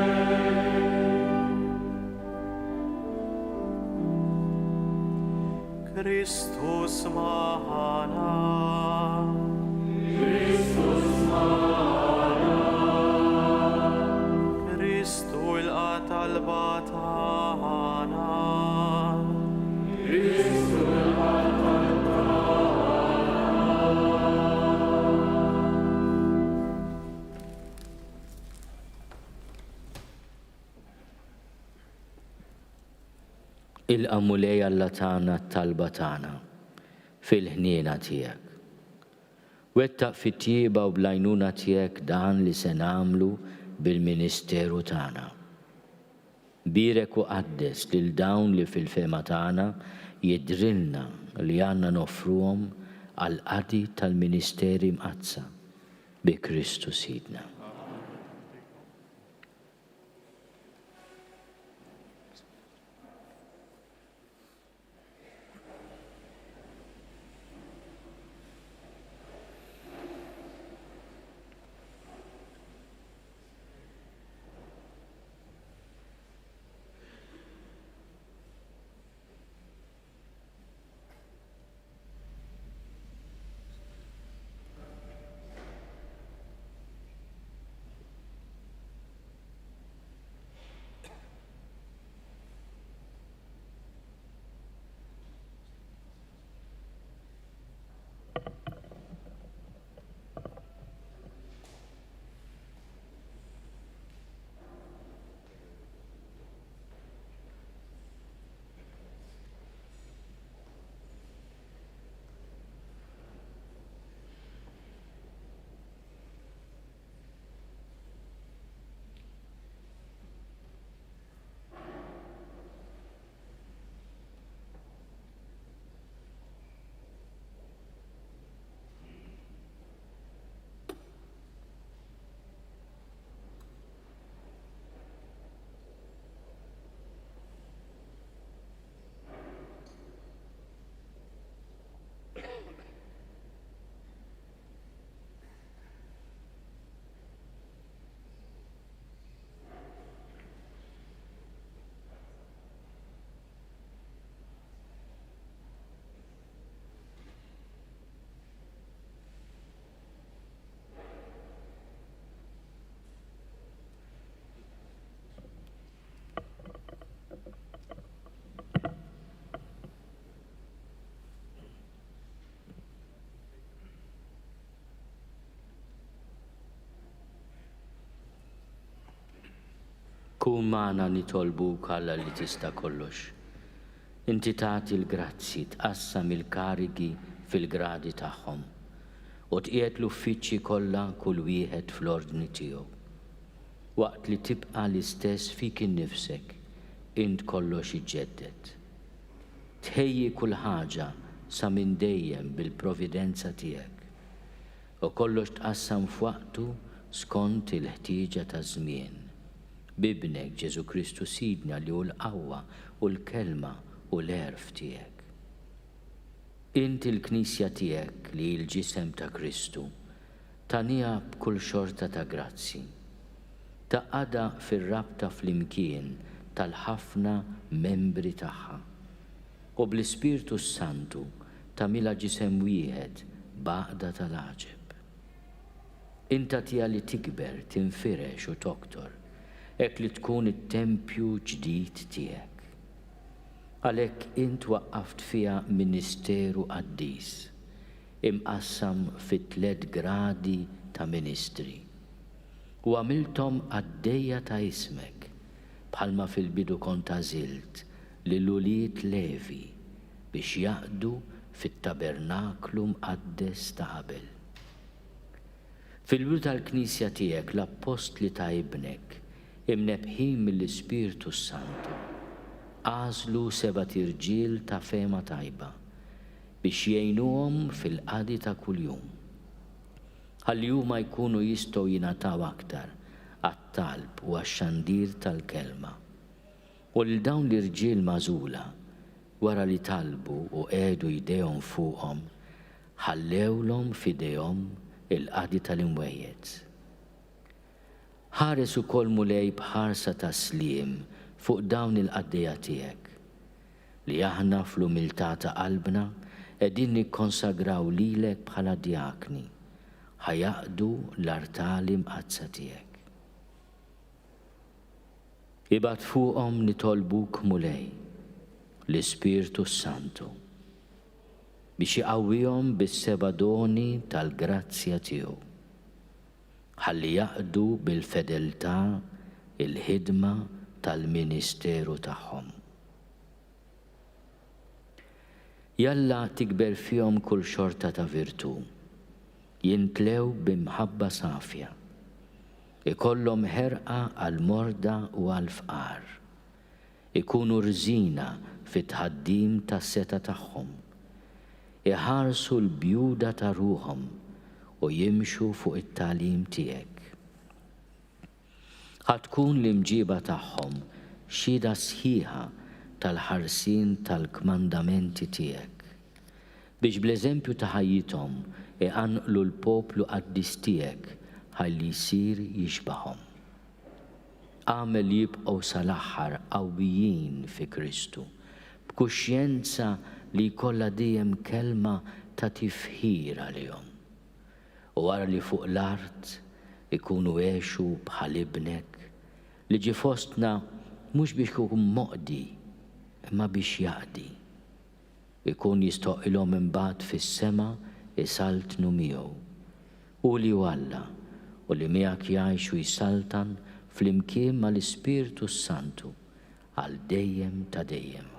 Kristus maħana. Kristus maħana. Kristu il-qatalba tagħna. Kristu il-qatalba tagħna. Il-qammulej Alla tagħna t-talba tagħna fil-ħniena tiegħek. Wettaq fit-tjieba u bl-għajnuna tiegħek dan li se nagħmlu bil-ministeru tagħna. Birek u qaddes lil dawn li fil-fema tagħna jidrilna li għandna nofruhom għal qadi tal-ministeri mqazza bi Kristu Sidna. Kun magħna nitolbuk Alla li tista' kollox. Inti tagħti l-grazzi tqassam il-karigi fil-gradi tagħhom u tqiegħed l-uffiċċji kollha kull wieħed fl-ordni tiegħu. Waqt li tibqa' l-istess fik innifsek, int kollox iġġedded. Tħejji kull ħaġa sa minn dejjem bil-providenza tiegħek u kollox tqassam f'waqtu skont il-ħtieġa taż-żmien. Bibnek Ġesu Kristu Sidna li hu l-qawwa u l-kelma u l-erf tiegħek. Inti l-Knisja tiegħek li l-ġisem ta' Kristu tanija b'kull xorta ta' grazzi. Taqada fir-rabta fl-imkien tal-ħafna membri tagħha. U bl-Ispirtu Santu tagħmilha ġisem wieħed baqda tal-aġeb. Inta tija li tikber, tinfirex u toktor, hekk li tkun it-tempju ġdid tiegħek. Għalhekk int waqqaft fiha ministeru qaddis, imqassam fit-3 gradi ta' ministri. U għamiltom għaddejja ta' ismek, bħalma fil-bidu kont għażilt lil ulied Levi biex jaqdu fit-tabernaklu mqaddes ta' qabel. Fil-bidu tal-Knisja tiegħek l-apostli ta' ibnek imnebħin mill-Ispirtu Santu għażlu 7 irġiel ta' fema tajba biex jgħinuhom fil-qadi ta' kuljum. Ħalli huma jkunu jistgħu jingħataw aktar għat-talb u għax-xandir tal-kelma. U lil dawn l-irġiel magħżula wara li talbu u qiegħdu jdejhom fuqhom, ħallewlhom f'idejhom il-qadi tal-imwejjed. Ħares ukoll mulej bħarsa ta' sliem fuq dawn il-qaddejja tiegħek li aħna fl-umiltà ta' qalbna qegħdin nikkonsagraw lilek bħala djakni ħajaqdu l-artali mqazza tiegħek. Ibad fuqhom nitolbuk mulej l-Ispirtu Santu biex iqawwihom bis-7 doni tal-grazzja tiegħu ħalli jaqdu bil-fedeltà il-ħidma tal-ministeru tagħhom. Jalla tikber fihom kull xorta ta' virtu, jintlew b'imħabba safja, ikollhom ħerqa għal-morda u għal-fqar, ikunu rżina fit-tħaddim tas-seta tagħhom, iħarsu l-bjuda ta' ruhom u jimxu fuq it-tagħlim tiegħek. Ħatkun l-imġiba tagħhom xhieda sħiħa tal-ħarsien tal-kmandamenti tiegħek biex bl-eżempju ta' ħajjithom iqanqlu l-poplu qaddis tiegħek ħalli jsir jixbahom. Għamel jibqgħu sal-aħħar qawwijin fi Kristu b'kuxjenza li jkollha dejjem kelma ta' tifħir għalihom. U wara li fuq l-art ikunu għexu bħal ibnek li ġi fostna mhux biex ikun moqdi imma biex jaqdi. Ikun jistoqilhom imbagħad fis-sema isaltnu miegħu. U li Alla u li miegħek jgħix u jsaltan flimkien mal-Ispirtu Santu għal dejjem ta' dejjem.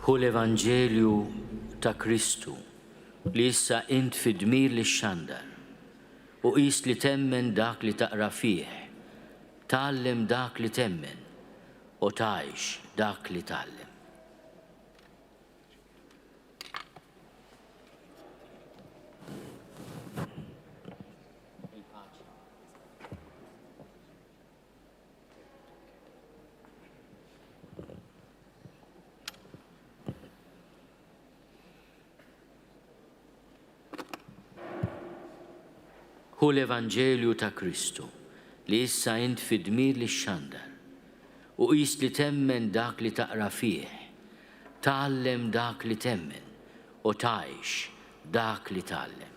Hu l-Evanġelju ta' Kristu li issa int fid-dmir li xandar u qis li temmen dak li taqra fih, tallem dak li temmen u tgħix dak li tallem. Hu l-Evanġelju ta' Kristu li issa int fid-dmir li xandar u qis li temmen dak li taqra fih, tgħallem dak li temmen u tgħix dak li tgħallem.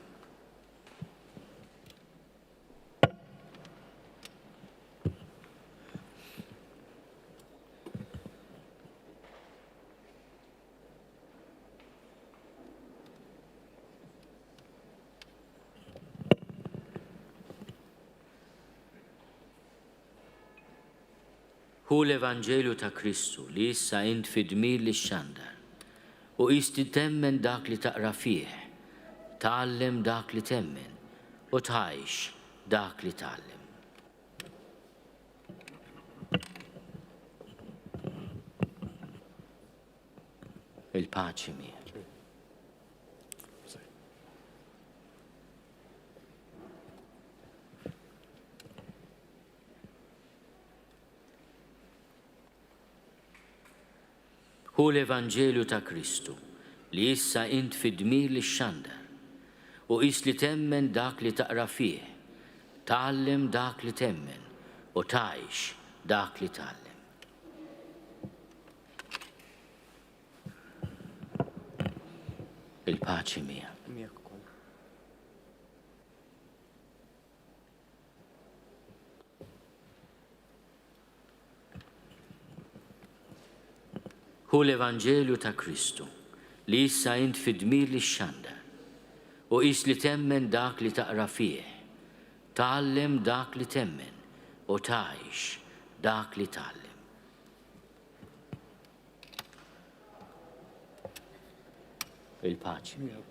Hu l-Evanġelju ta' Kristu li issa int fid-dmir li xandar u qis li temmen dak li taqra fih, tgħallem dak li temmen u tgħix dak li tgħallem. Il-paċi mija. Hu l-Evanġelju ta' Kristu li issa int fid-dmir li xandar u qis li temmen dak li taqra fih, tgħallem dak li temmen u tgħix dak li tgħallem. Il-paċi mija. Hu l-Evanġelju ta' Kristu li issa int fid-dmir li xandar u qis li temmen dak li taqra fih, tgħallem dak li temmen u tgħix dak li tgħallem. Il-paċi.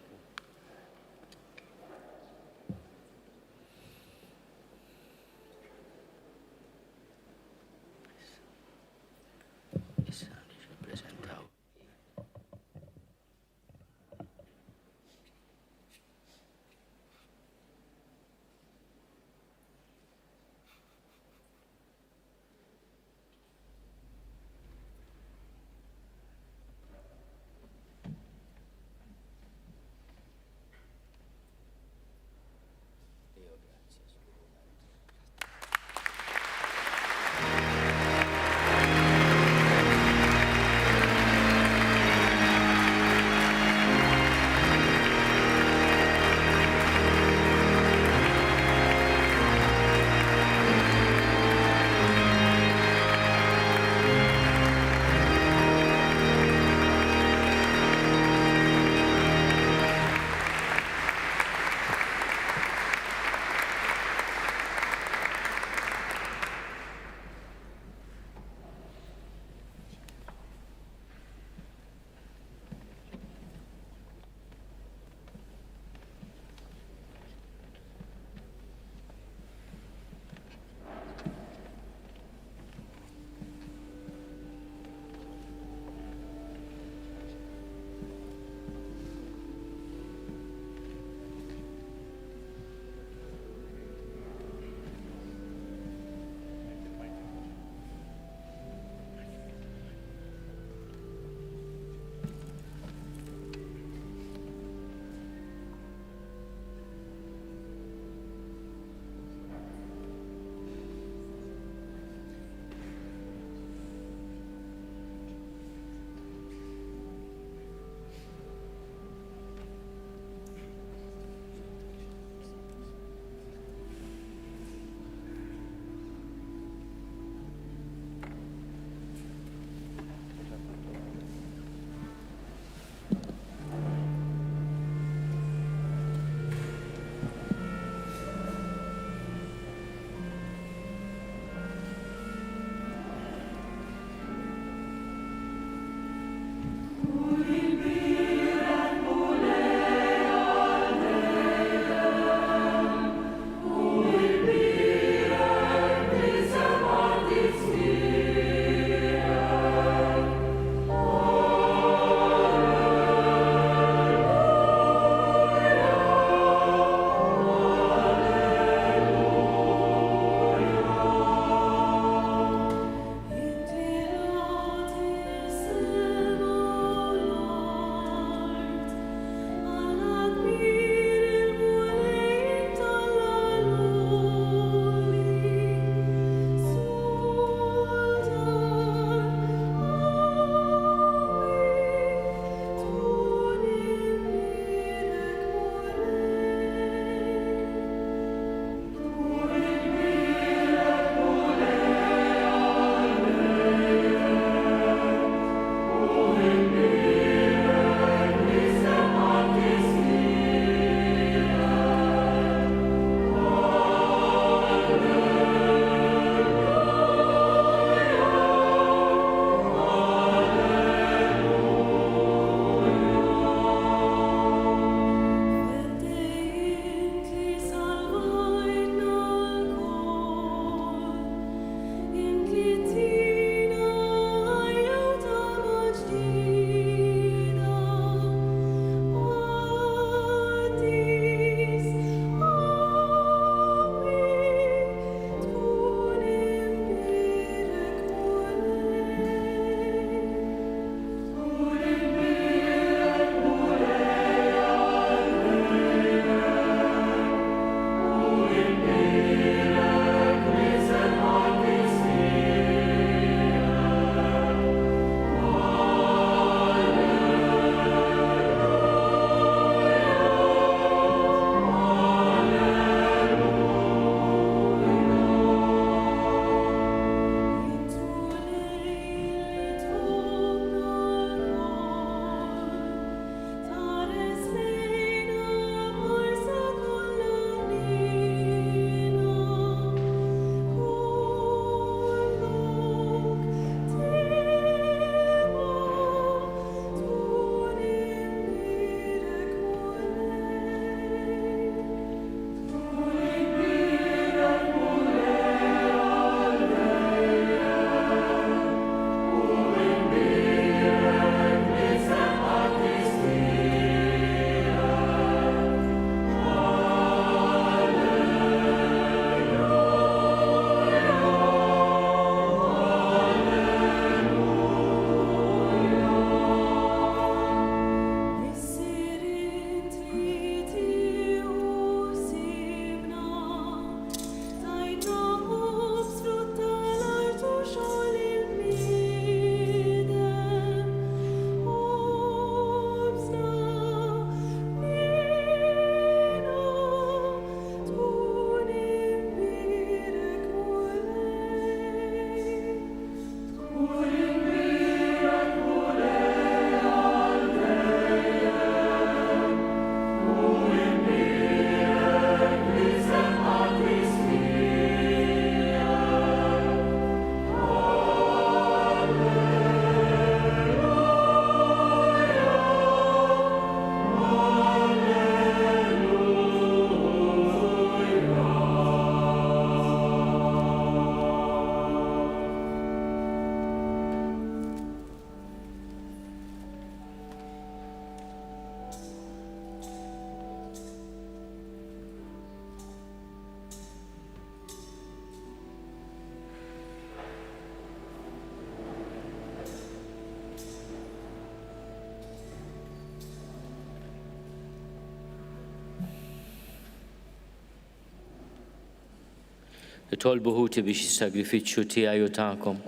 Itolbu ħuti biex is-sagrifiċċju tiegħi u tagħkom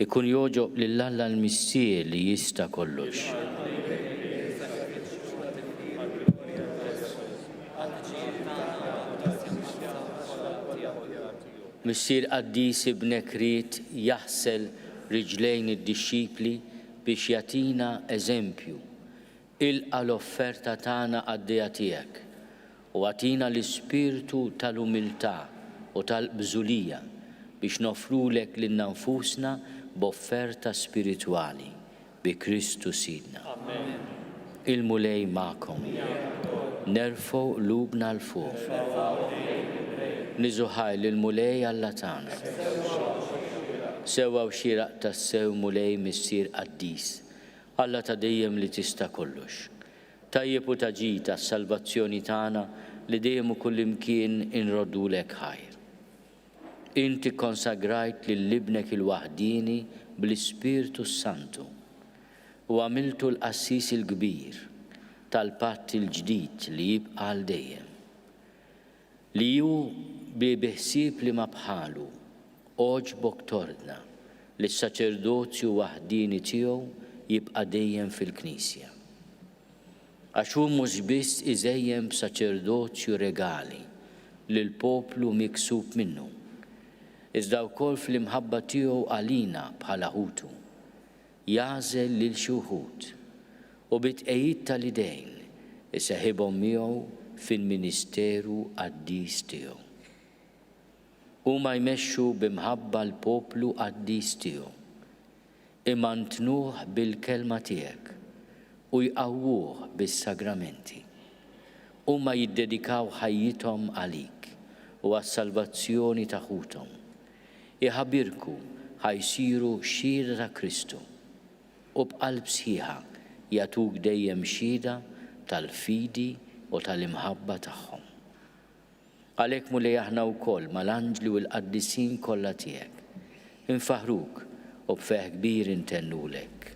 ikun joġob lill-Alla l-Missier li jista' kollox. Missier Qaddis ibnek Rid jaħsel riġlejn id-dixxipli biex jagħtina eżempju. Ilqa l-offerta tagħna għad-dejja tiegħek u għatina l-ispirtu tal-umiltà u tal-bżulija biex nofrulek lil nfusna b'offerta spiritwali bi Kristu Sidna. Il-mulej magħkom. Nerfgħu qlubna l fuq. Niżuħaj lill-mulej Alla tagħna. Sewwa u xieraq tas-sew mulej Missier Qaddis. Alla ta' dejjem li tista' kollox. Tajjeb u taġid għas-salvazzjoni tagħna li dejjem u kullimkien inroddulek ħajr. Inti konsagrajt lill-ibnek il-waħdini bl-Ispirtu Santu u għamiltu l-qassis il-kbir tal-patt il-ġdid li jibqa' għal dejjem. Li ju bi biħsieb li ma bħalu oġbok tordna li s-saċerdozju waħdini tiegħu jibqa' dejjem fil-Knisja. Għax hu mhux biss iżejjem b'saċerdozju regali lil poplu miksub minnu, iżda wkoll fl-imħabba tiegħu għalina bħala ħutu, jażel lil xi wħud u bit-tqejjid tal-idejn iseħħibhom miegħu fil-ministeru qaddis tiegħu. Huma jmexxu b'imħabba l-poplu qaddis tiegħu, imantnuh bil-kelma tiegħek u jqawwuh bis-sagramenti. Huma jiddedikaw ħajjithom għalik u għas-salvazzjoni ta' ħuthom. Iħabbirku ħajsiru xhieda ta' Kristu u b'qalb sħiħa jagħtuk dejjem xhieda tal-fidi u tal-imħabba tagħhom. Għalhekk mulej aħna wkoll mal-anġli u l-qaddisin kollha tiegħek infaħruk u b'feħ kbir intennulek.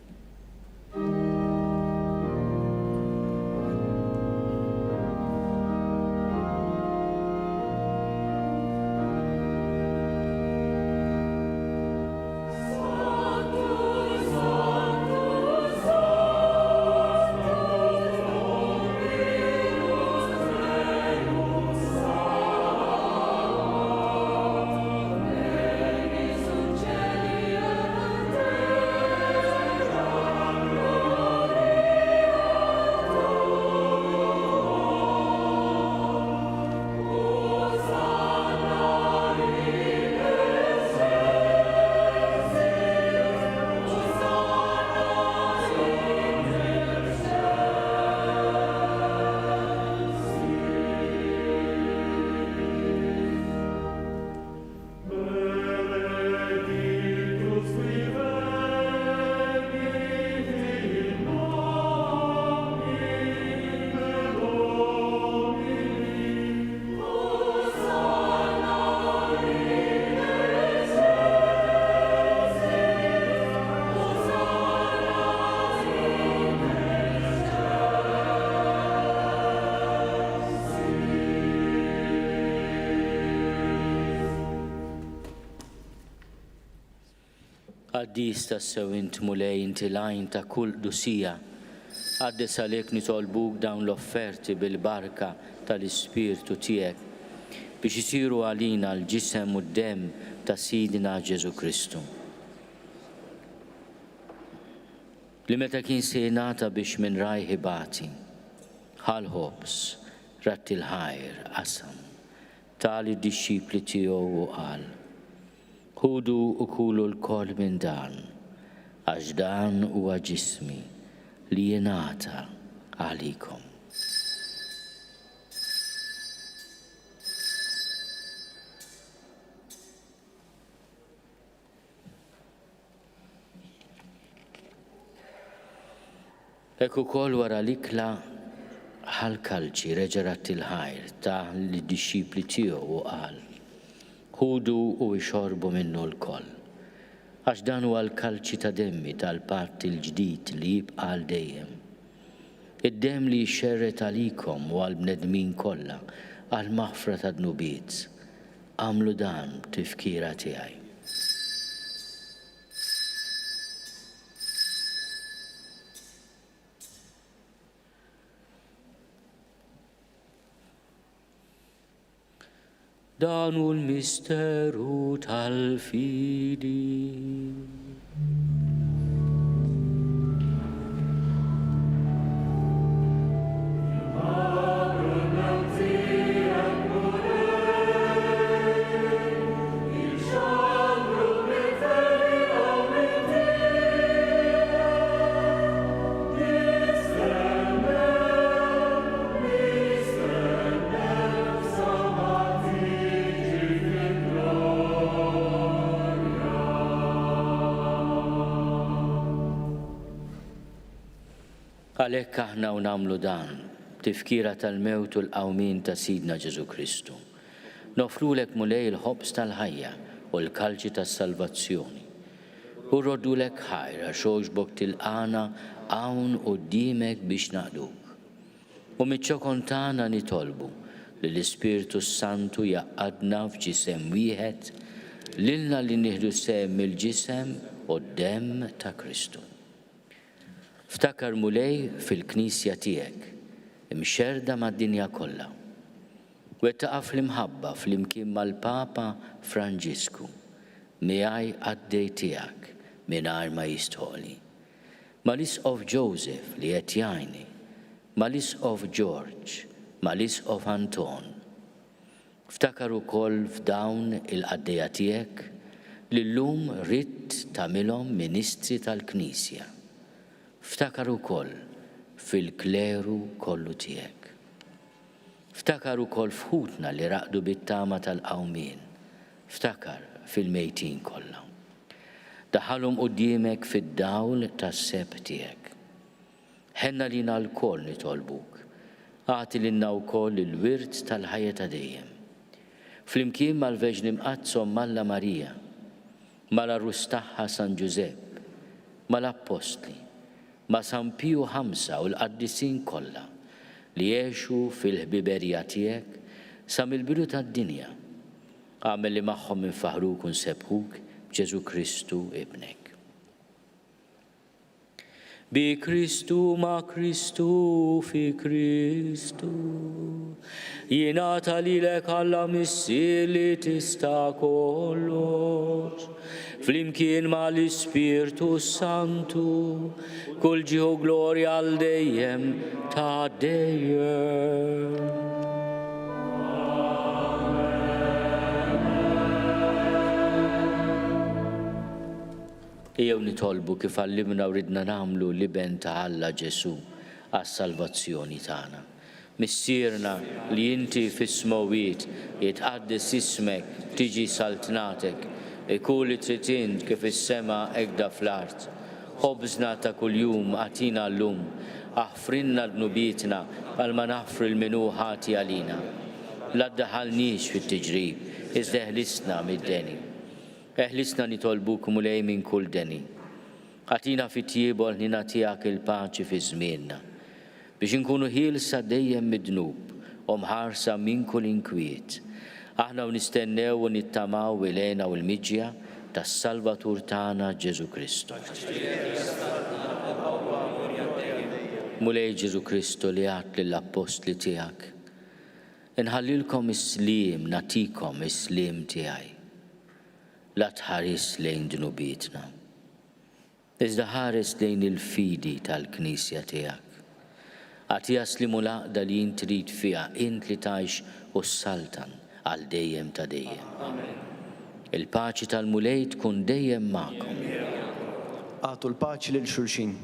Qaddis tassew int mulej inti lajn ta' kull dusija, għaddes għalhekk nitolbuk dawn l-offerti bil-barka tal-Ispirtu tiegħek biex isiru għalina l-ġisem u d-dem ta' Sidina Ġesu Kristu. Li meta kien se jingħata biex minn rajħi bati, ħalħobs, ratti l-ħajr, qasam, tali d-dixxipli tiegħu u qal: Ħudu u kulu l-koll minn dan, għax dan huwa ġismi li jingħata għalikom. Hekk ukoll wara l-ikla ħal-kalċi reġa' il-ħajr ta' l-dixxipli tiegħu u qal: Ħudu u ixorbu minnu l-koll, għax dan huwa l-kalċi ta' demmi tal-patt il-ġdid li jibqa' għal dejjem. Id-demm li jxerret għalikom u għall-bnedmin kollha għall-maħfra ta' dnubiet. għamlu dan tifkira tiegħi. Dan hu l-misteru tal-fidi. Għalhekk aħna u nagħmlu dan, tifkira tal-mewt u l-qawmin ta' Sidna Ġesu Kristu. Nofrulek mulej il-ħobs tal-ħajja u l-kalċi tas-salvazzjoni. U rrodulek ħajra xoġbok tilqana hawn quddiemek biex naqduk. U miċ-ċokon tagħna nitolbu li l-Ispiritu Santu jaqadna f'ġisem wieħed lilna li nieħdu sehem mill-ġisem u d-demm ta' Kristu. Ftakar mulej fil-Knisja tiegħek, imxerda mad-dinja kollha. Wettaqaf l-imħabba fl-imkien mal-Papa Franġisku, miegħi għaddej tiegħek mingħajr ma jistħoli. Mal-is of Joseph li qed jgħinni, mal-is of George, mal-is of Anton. Ftakar ukoll f'dawn il-qaddejja tiegħek li llum ridt tagħmilhom ministri tal-Knisja. Ftakar ukoll fil-kleru kollu tiegħek. Ftakar ukoll f'ħutna li raqdu bit-tama tal-qawmien. Ftakar fil-mejtin kollha. Daħalhom quddiemek fid-dawl tas-seb tiegħek. Ħenna lina l-koll nitolbuk. Agħti lilna wkoll il-wirt tal-ħajja ta' dejjem. Flimkien mal-Verġni Mqazzom Malla Marija, mal-Arrus tagħha San Ġusepp, mal-Apostli, ma' San Piju ħamsa u l-qaddisin kollha li jgħixu fil-ħbiberija tiegħek sa mill-bidu tad-dinja. Għamel li magħhom infaħruk u nsebħuk b'Ġesu Kristu ibnek. Bi Kristu ma' Kristu fi Kristu jingħata lilek Alla missier li tista' kollox. Flimkien ma' l-Ispirtu Santu kull ġieħu glorja għal dejjem ta' dejjem. Ejjew nitolbu kif għallimna u ridna nagħmlu liben ta' Alla Ġesu għas-salvazzjoni tagħna. Missierna li inti fis-smowiet jitqaddis ismek tiġi saltnatek, ikun li trid int kif is-sema hekk fl-art. Ħobżna ta' kuljum għatina llum, aħfrinna dnubietna bħalma naħfru l-minu ħati għalina. La ddaħħalniex fit-tiġrib, iżda eħlisna mid-deni. Eħlisna nitolbuk mulej minn kull deni. Għatina fit-tiebol ħnina tiegħek il-paċi fi żmienna biex inkunu ħielsa dejjem mid-dnub u mħarsa minn kull inkwiet. Aħna nistennew u nittamaw il-għena u l-miġja tas-Salvatur tagħna Ġesu Kristu. Mulej Ġesu Kristu li għat lill-Apostli tiegħek, inħallilkom is-sliem, natikom is-sliem tiegħi. La tħares lejn dnubietna, iżda ħares lejn il-fidi tal-Knisja tiegħek. Għati jaslimu laqda li jint trid fiha int li tgħix u s-saltan għal dejjem ta' dejjem. Il-paċi tal-mulej tkun dejjem magħkom. Għatu l-paċi lil xulxin.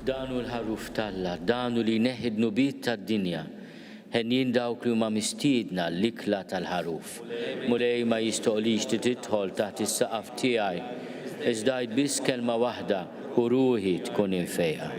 Danu l-ħaruf talla, danu li neħid nubit tad-dinja, ħenjin dawk li huma mistiedna l-ikla tal-ħaruf. Mulej ma jistoqlix titidħol taħt is-saqaf tiegħi, iżda biss kelma waħda u ruħi tkun infejqa.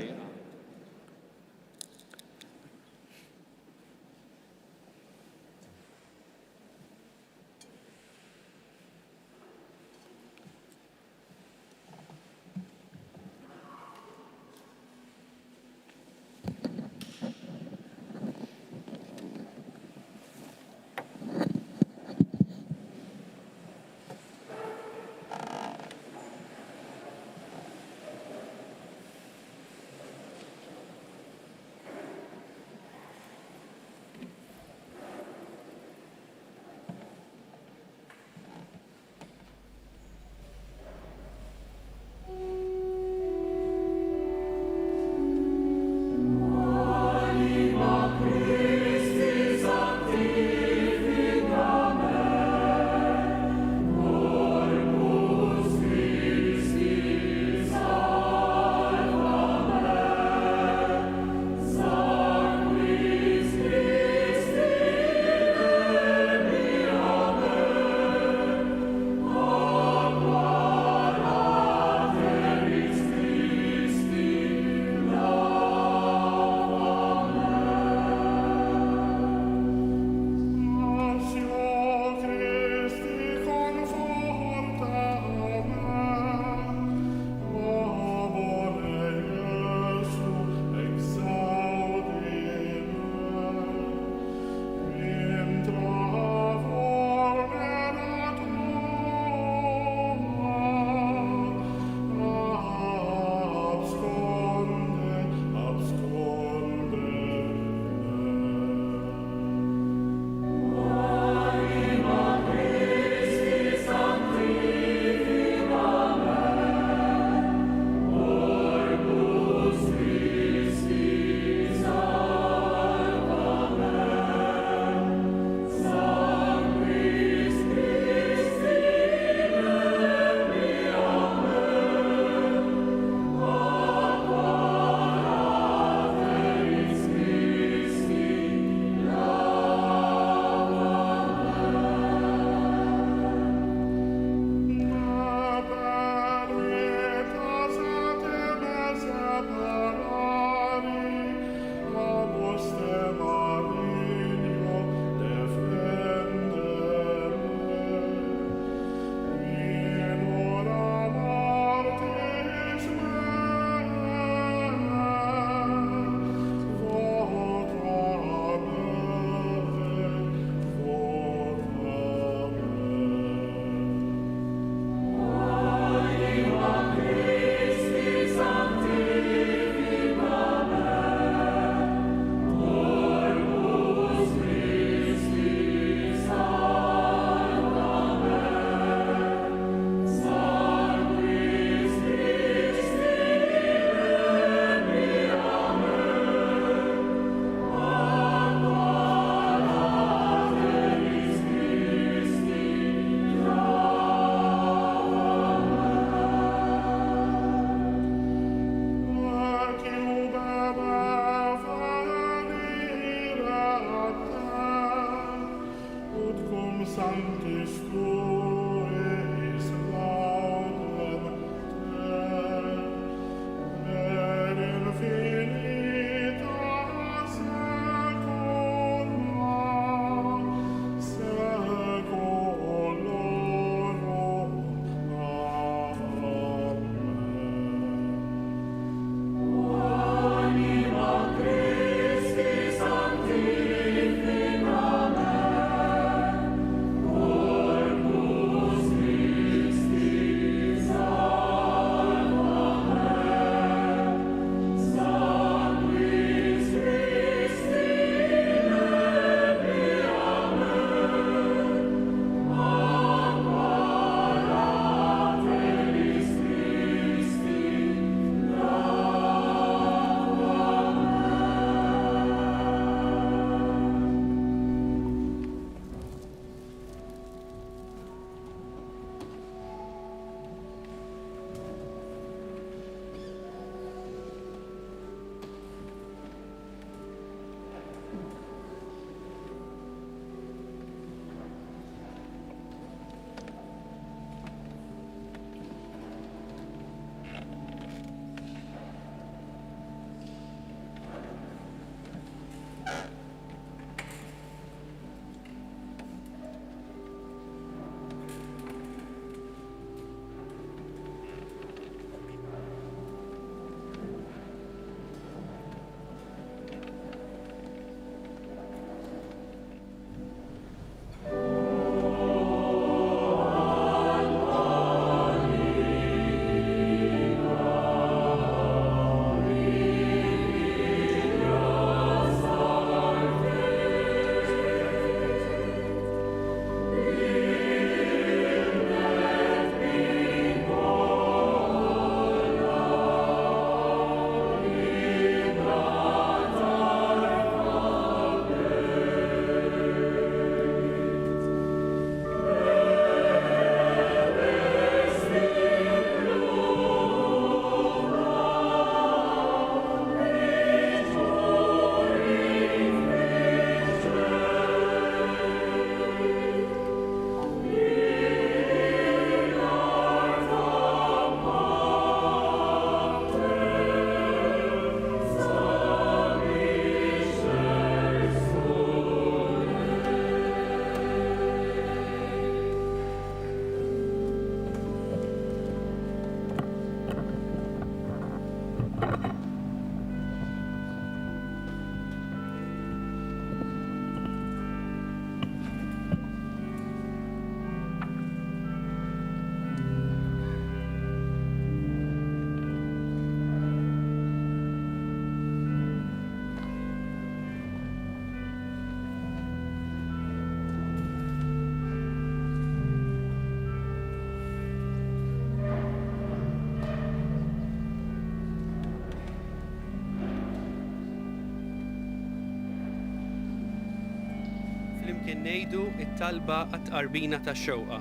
kien ngħidu it-talba għat-qarbina tax-xewqa.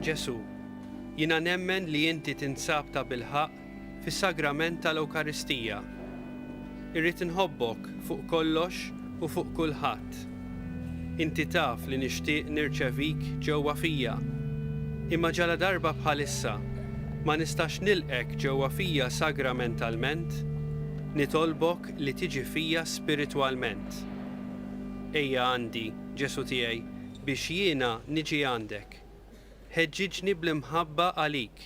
Ġesu, jiena nemmen li inti tinsab ta' bilħaq fis-sagrament tal-Ewkaristija. Irrid inħobbok fuq kollox u fuq kulħadd. Inti taf li nixtieq nirċevik ġewwa fija. Imma ġala darba bħalissa ma nistax nilqek ġewwa fija sagramentalment, nitolbok li tiġi fija spiritwalment. Ejja għandi, Ġesu tiegħi, biex jiena niġi għandek. Ħeġġiġni bl-imħabba għalik,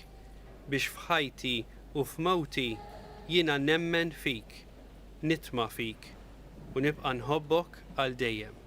biex f'ħajti u f'mawti jiena nemmen fik, nitma fik, u nibqa' nħobbok għal dejjem.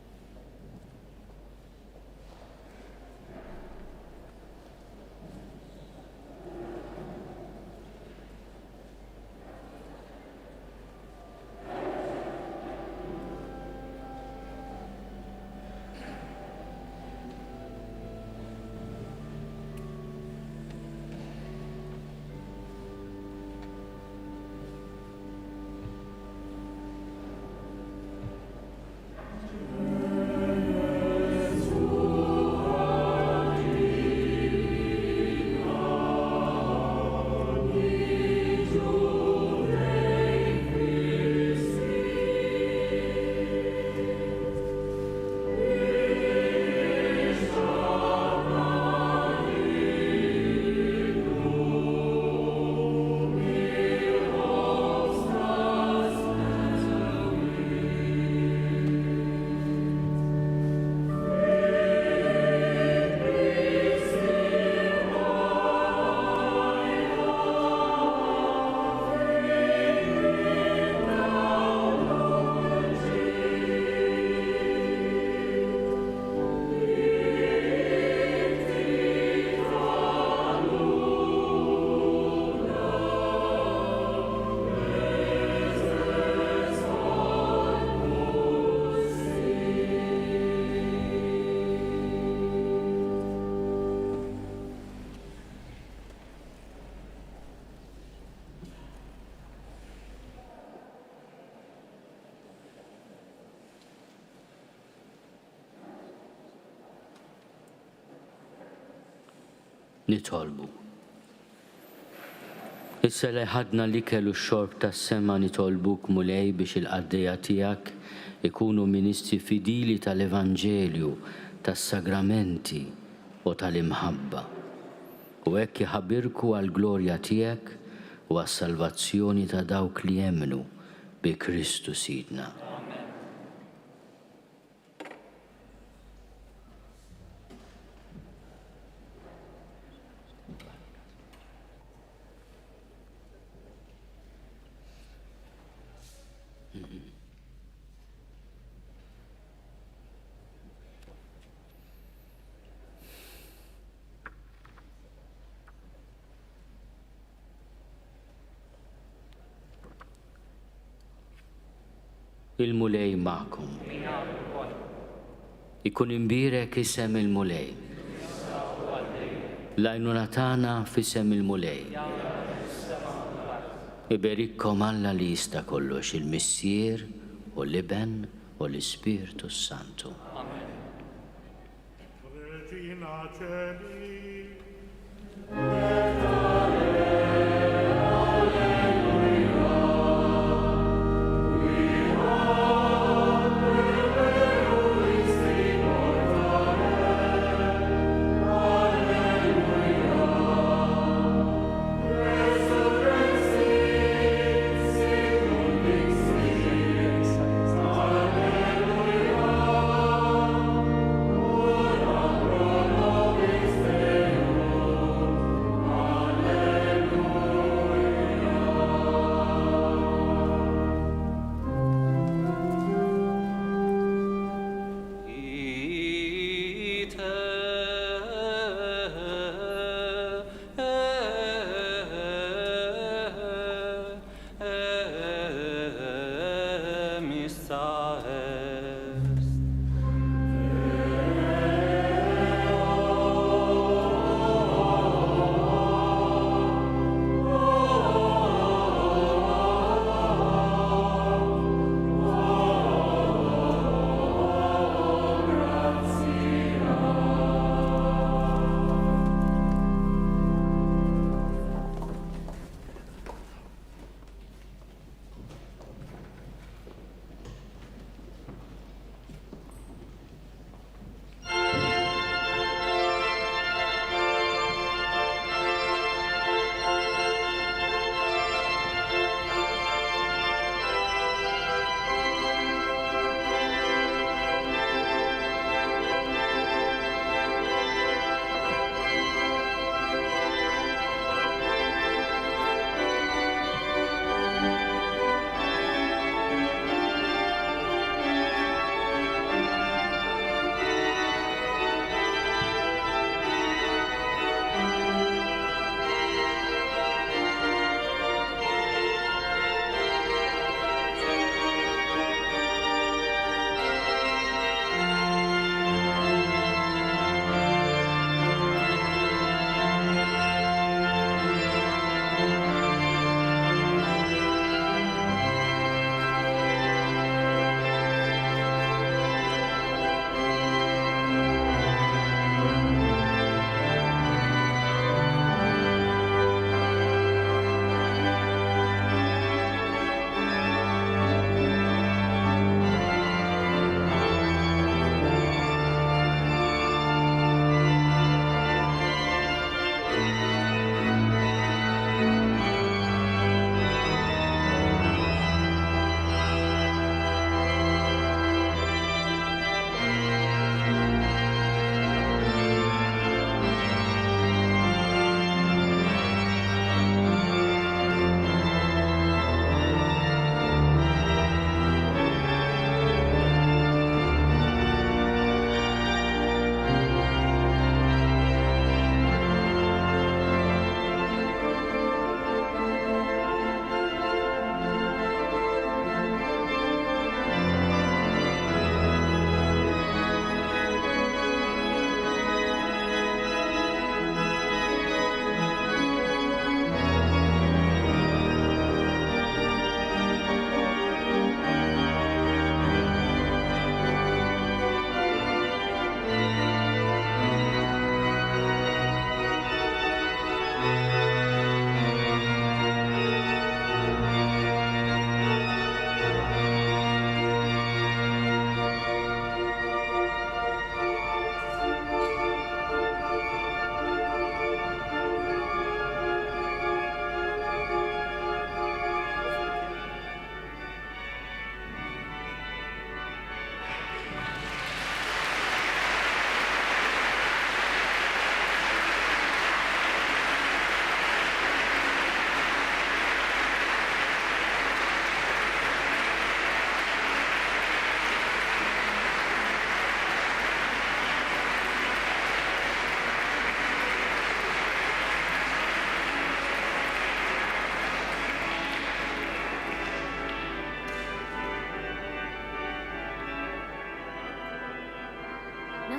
Nitolbu. Issa li ħadna li kellu x-xorb tas-sema nitolbuk mulej biex il-qaddejja tiegħek ikunu ministri fidili tal-Evanġelju, tas-sagramenti u tal-imħabba. U hekk iħabbirku għall-glorja tiegħek u għas-salvazzjoni ta' dawk li jemmnu bi Kristu Sidna. Il-mulej ma'kom. Ikun imbirek isem il-mulej. Lajnuna tagħna f'isem il-mulej. Iberikkom Alla li jista' kollox il-Missier u l-Iben u l-Ispirtu Santu.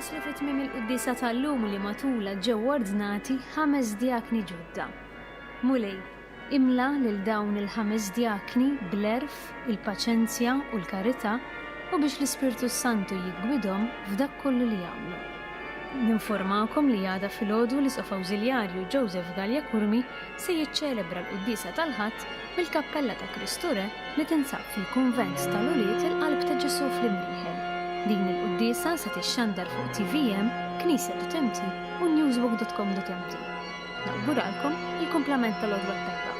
Naslu fit-tmiem il-quddisa tal-lum li matula ġew ordnati 5 djakni ġodda. Mulej, imla lil dawn il-5 djakni bl-erf, il-paċenzja u l-karità u biex l-Ispirtu Santu jiggwidhom f'dak kollu li jagħmlu. Ninformakom li għada filgħodu l-Isqof Awżiljarju Joseph Gallia Kurmi se jiċċelebra l-quddisa tal-Ħadd bil-Kappella ta' Kristu Re li tinsab fil-Kunvent tal-Uliet il-Qalb ta' Ġesu fl-Imrieħel. Din il-quddisa se tixxandar fuq TVM, Knisja.mt u newsbook.com.mt. Nawguralkom il-kumplament tal-Odwa tajba.